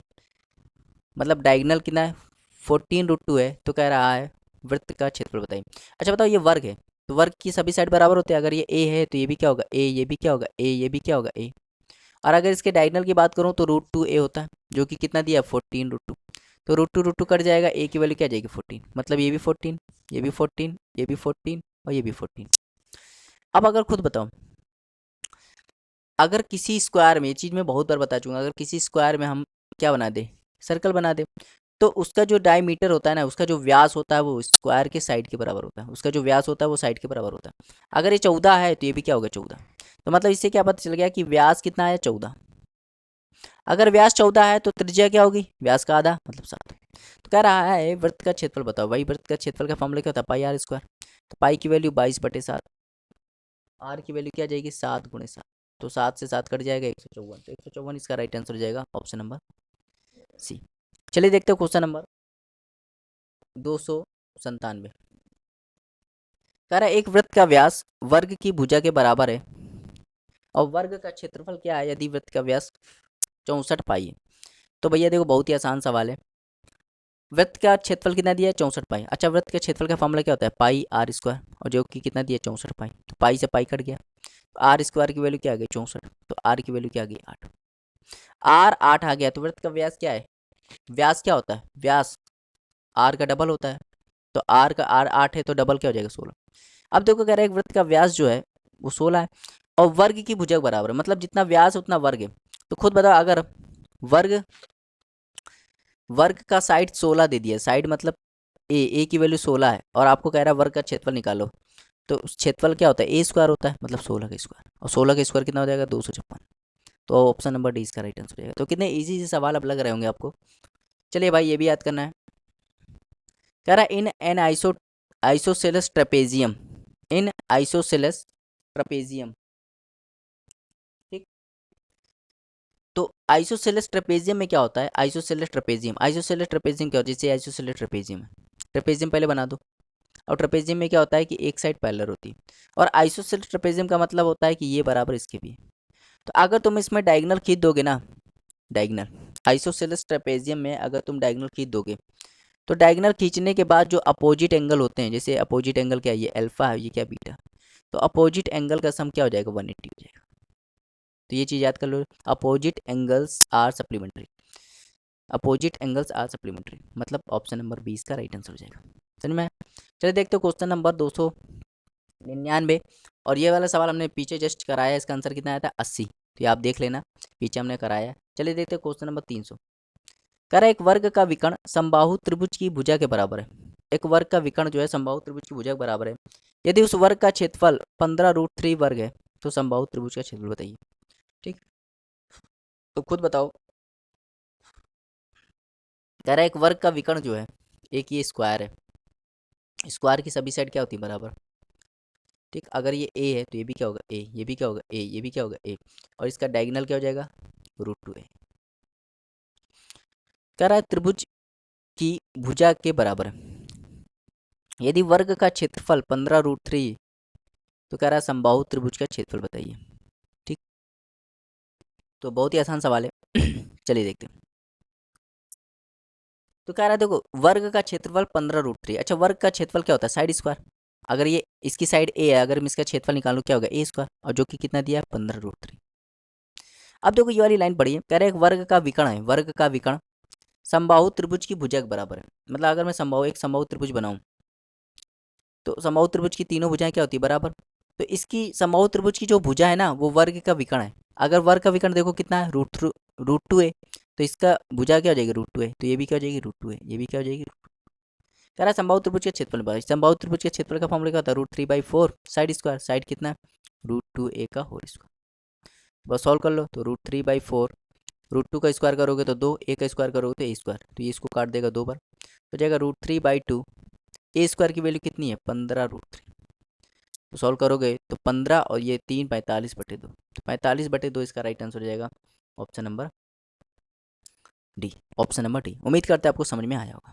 मतलब डायगोनल कितना है 14√2 है, तो कह रहा है वृत्त का क्षेत्रफल बताइए। अच्छा बताओ ये वर्ग है तो वर्ग की सभी साइड बराबर होते हैं, अगर ये a है तो ये भी क्या होगा a, ये भी क्या होगा a, ये भी क्या होगा a। और अगर इसके डायगोनल की बात करूँ तो √2a होता है, जो कि कितना दिया 14√2, तो √2 कट जाएगा, a की वैल्यू क्या आ जाएगी 14, मतलब ये भी 14, ये भी 14, ये भी 14 और ये भी 14। अब अगर खुद बताओ, अगर किसी स्क्वायर में, ये चीज़ मैं बहुत बार बता चुका, अगर किसी स्क्वायर में हम क्या बना दे, सर्कल बना दे, तो उसका जो डायमीटर होता है ना, उसका जो व्यास होता है वो स्क्वायर के साइड के बराबर होता है, उसका जो व्यास होता है वो साइड के बराबर होता है। अगर ये 14 है तो ये भी क्या होगा 14। तो मतलब इससे क्या पता चल गया कि व्यास कितना है 14। अगर व्यास 14 है तो त्रिज्या क्या होगी, व्यास का आधा मतलब 7। तो कह रहा है वृत्त का क्षेत्रफल बताओ। भाई वृत्त का क्षेत्रफल का फॉर्मूला क्या होता है, पाई आर स्क्वायर। तो पाई की वैल्यू 22/7, आर की वैल्यू क्या जाएगी 7 × 7। तो 7 से 7 कट जाएगा 154, तो 154 इसका राइट आंसर हो जाएगा ऑप्शन नंबर सी। चलिए देखते हो क्वेश्चन नंबर 297। कह रहा है एक वृत्त का व्यास वर्ग की भुजा के बराबर है और वर्ग का क्षेत्रफल क्या है यदि वृत्त का व्यास 64 पाई है। तो भैया देखो बहुत ही आसान सवाल है। वृत्त का क्षेत्रफल कितना दिया है 64 पाई। अच्छा वृत्त के क्षेत्रफल का फॉर्मूला क्या होता है, पाई आर स्क्वायर, और जो कि कितना दिया 64 पाई, तो पाई से पाई कट गया, आर स्क्वायर की वैल्यू क्या आ गई 64, तो आर की वैल्यू क्या आ गई 8। आर 8 आ गया तो वृत्त का व्यास क्या है, व्यास क्या होता है, व्यास आर का डबल होता है, तो आर का आर 8 है तो डबल क्या हो जाएगा 16। अब देखो कह रहा है एक वृत्त का व्यास जो है वो 16 है और वर्ग की भुजा के बराबर है, मतलब जितना व्यास उतना वर्ग है। तो खुद बताओ अगर वर्ग वर्ग का साइड 16 दे दिया, साइड मतलब ए की वैल्यू 16 है और आपको कह रहा है वर्ग का क्षेत्रफल निकालो, तो क्षेत्रफल क्या होता है ए स्क्वायर होता है, मतलब 16 का स्क्वायर, और 16 का स्क्वायर कितना हो जाएगा 256। तो ऑप्शन नंबर डी इसका राइट आंसर हो जाएगा। तो कितने इजी से सवाल अब लग रहे होंगे आपको। चलिए भाई ये भी याद करना है। कह रहा है in an isosceles trapezium, in isosceles trapezium, ठीक। तो आइसोसेलस ट्रेपेजियम में क्या होता है, आइसोसेलस ट्रेपेजियम, आइसोसेलस ट्रेपेजियम क्या होता है, जैसे आइसोसेलस ट्रेपेजियम है, ट्रेपेजियम पहले बना दो। और ट्रेपेजियम में क्या होता है कि एक साइड पैरेलल होती है, और आइसोसेलस ट्रेपेजियम का मतलब होता है कि ये बराबर इसके भी है। तो अगर तुम इसमें डायगोनल खींच दोगे ना, डायगोनल आइसोसेलस ट्रेपेजियम में अगर तुम डायगोनल खींच दोगे, तो डायगोनल खींचने के बाद जो अपोजिट एंगल होते हैं, जैसे अपोजिट एंगल क्या है, ये अल्फा है, ये क्या बीटा, तो अपोजिट एंगल का सम क्या हो जाएगा 180 हो जाएगा। तो ये चीज़ याद कर लो, opposite angles are supplementary, opposite angles are supplementary, मतलब ऑप्शन नंबर 20 का राइट आंसर हो जाएगा। समझ में? चलिए देखते हो क्वेश्चन नंबर 299। और ये वाला सवाल हमने पीछे जस्ट कराया है, इसका आंसर कितना आया था 80, तो ये आप देख लेना, पीछे हमने कराया है। चलिए देखते हैं क्वेश्चन नंबर 300। कह रहा है एक वर्ग का विकर्ण समबाहु त्रिभुज की भुजा के बराबर है। एक वर्ग का विकर्ण जो है समबाहु त्रिभुज की भुजा के बराबर है। यदि उस वर्ग का क्षेत्रफल 15√3 वर्ग है तो समबाहु त्रिभुज का क्षेत्रफल बताइए, ठीक। तो खुद बताओ। कह रहा है एक वर्ग का विकर्ण जो है, एक ये स्क्वायर है, स्क्वायर की सभी साइड क्या होती है बराबर, ठीक। अगर ये ए है तो ये भी क्या होगा ए, ये भी क्या होगा ए, ये भी क्या होगा ए, और इसका डायगोनल क्या हो जाएगा √2a। कह रहा है त्रिभुज की भुजा के बराबर है। यदि वर्ग का क्षेत्रफल 15√3, तो कह रहा है समबाहु त्रिभुज का क्षेत्रफल बताइए, ठीक। तो बहुत ही आसान सवाल है चलिए देखते हैं। तो कह रहा है देखो वर्ग का क्षेत्रफल 15√3। अच्छा वर्ग का क्षेत्रफल क्या होता है साइड स्क्वायर, अगर ये इसकी साइड ए है, अगर मैं इसका क्षेत्रफल निकालूं क्या होगा ए स्क्वायर, और जो कि कितना दिया है 15√3। अब देखो ये वाली लाइन पढ़िए, कह रहे हैं एक वर्ग का विकर्ण है, वर्ग का विकर्ण समबाहु त्रिभुज की भुजा के बराबर है। मतलब अगर मैं एक समबाहु त्रिभुज बनाऊं, तो समबाहु त्रिभुज की तीनों भुजाएं क्या होती है बराबर। तो इसकी समबाहु त्रिभुज की जो भुजा है ना वो वर्ग का विकर्ण है। अगर वर्ग का विकर्ण देखो कितना है √2a, तो इसका भुजा क्या हो जाएगी √2a, तो ये भी क्या हो जाएगी √2a, ये भी क्या हो जाएगी कह रहा है समबाहु त्रिभुज के क्षेत्रफल बताइए। समबाहु त्रिभुज के क्षेत्रफल का फॉर्मूला क्या होता है √3/4 साइड स्क्वायर, साइड कितना है √2a का होल स्क्वायर। बस सॉल्व कर लो, तो √3/4, √2 का स्क्वायर करोगे तो 2, a का स्क्वायर करोगे तो a स्क्वायर, तो ये इसको काट देगा 2 बार, तो जाएगा √3/2, a स्क्वायर की वैल्यू कितनी है 15√3। तो सॉल्व करोगे तो 15 और ये 3 45/2, तो 45/2 इसका राइट आंसर हो जाएगा option number D, option number D. उम्मीद करते हैं आपको समझ में आया होगा।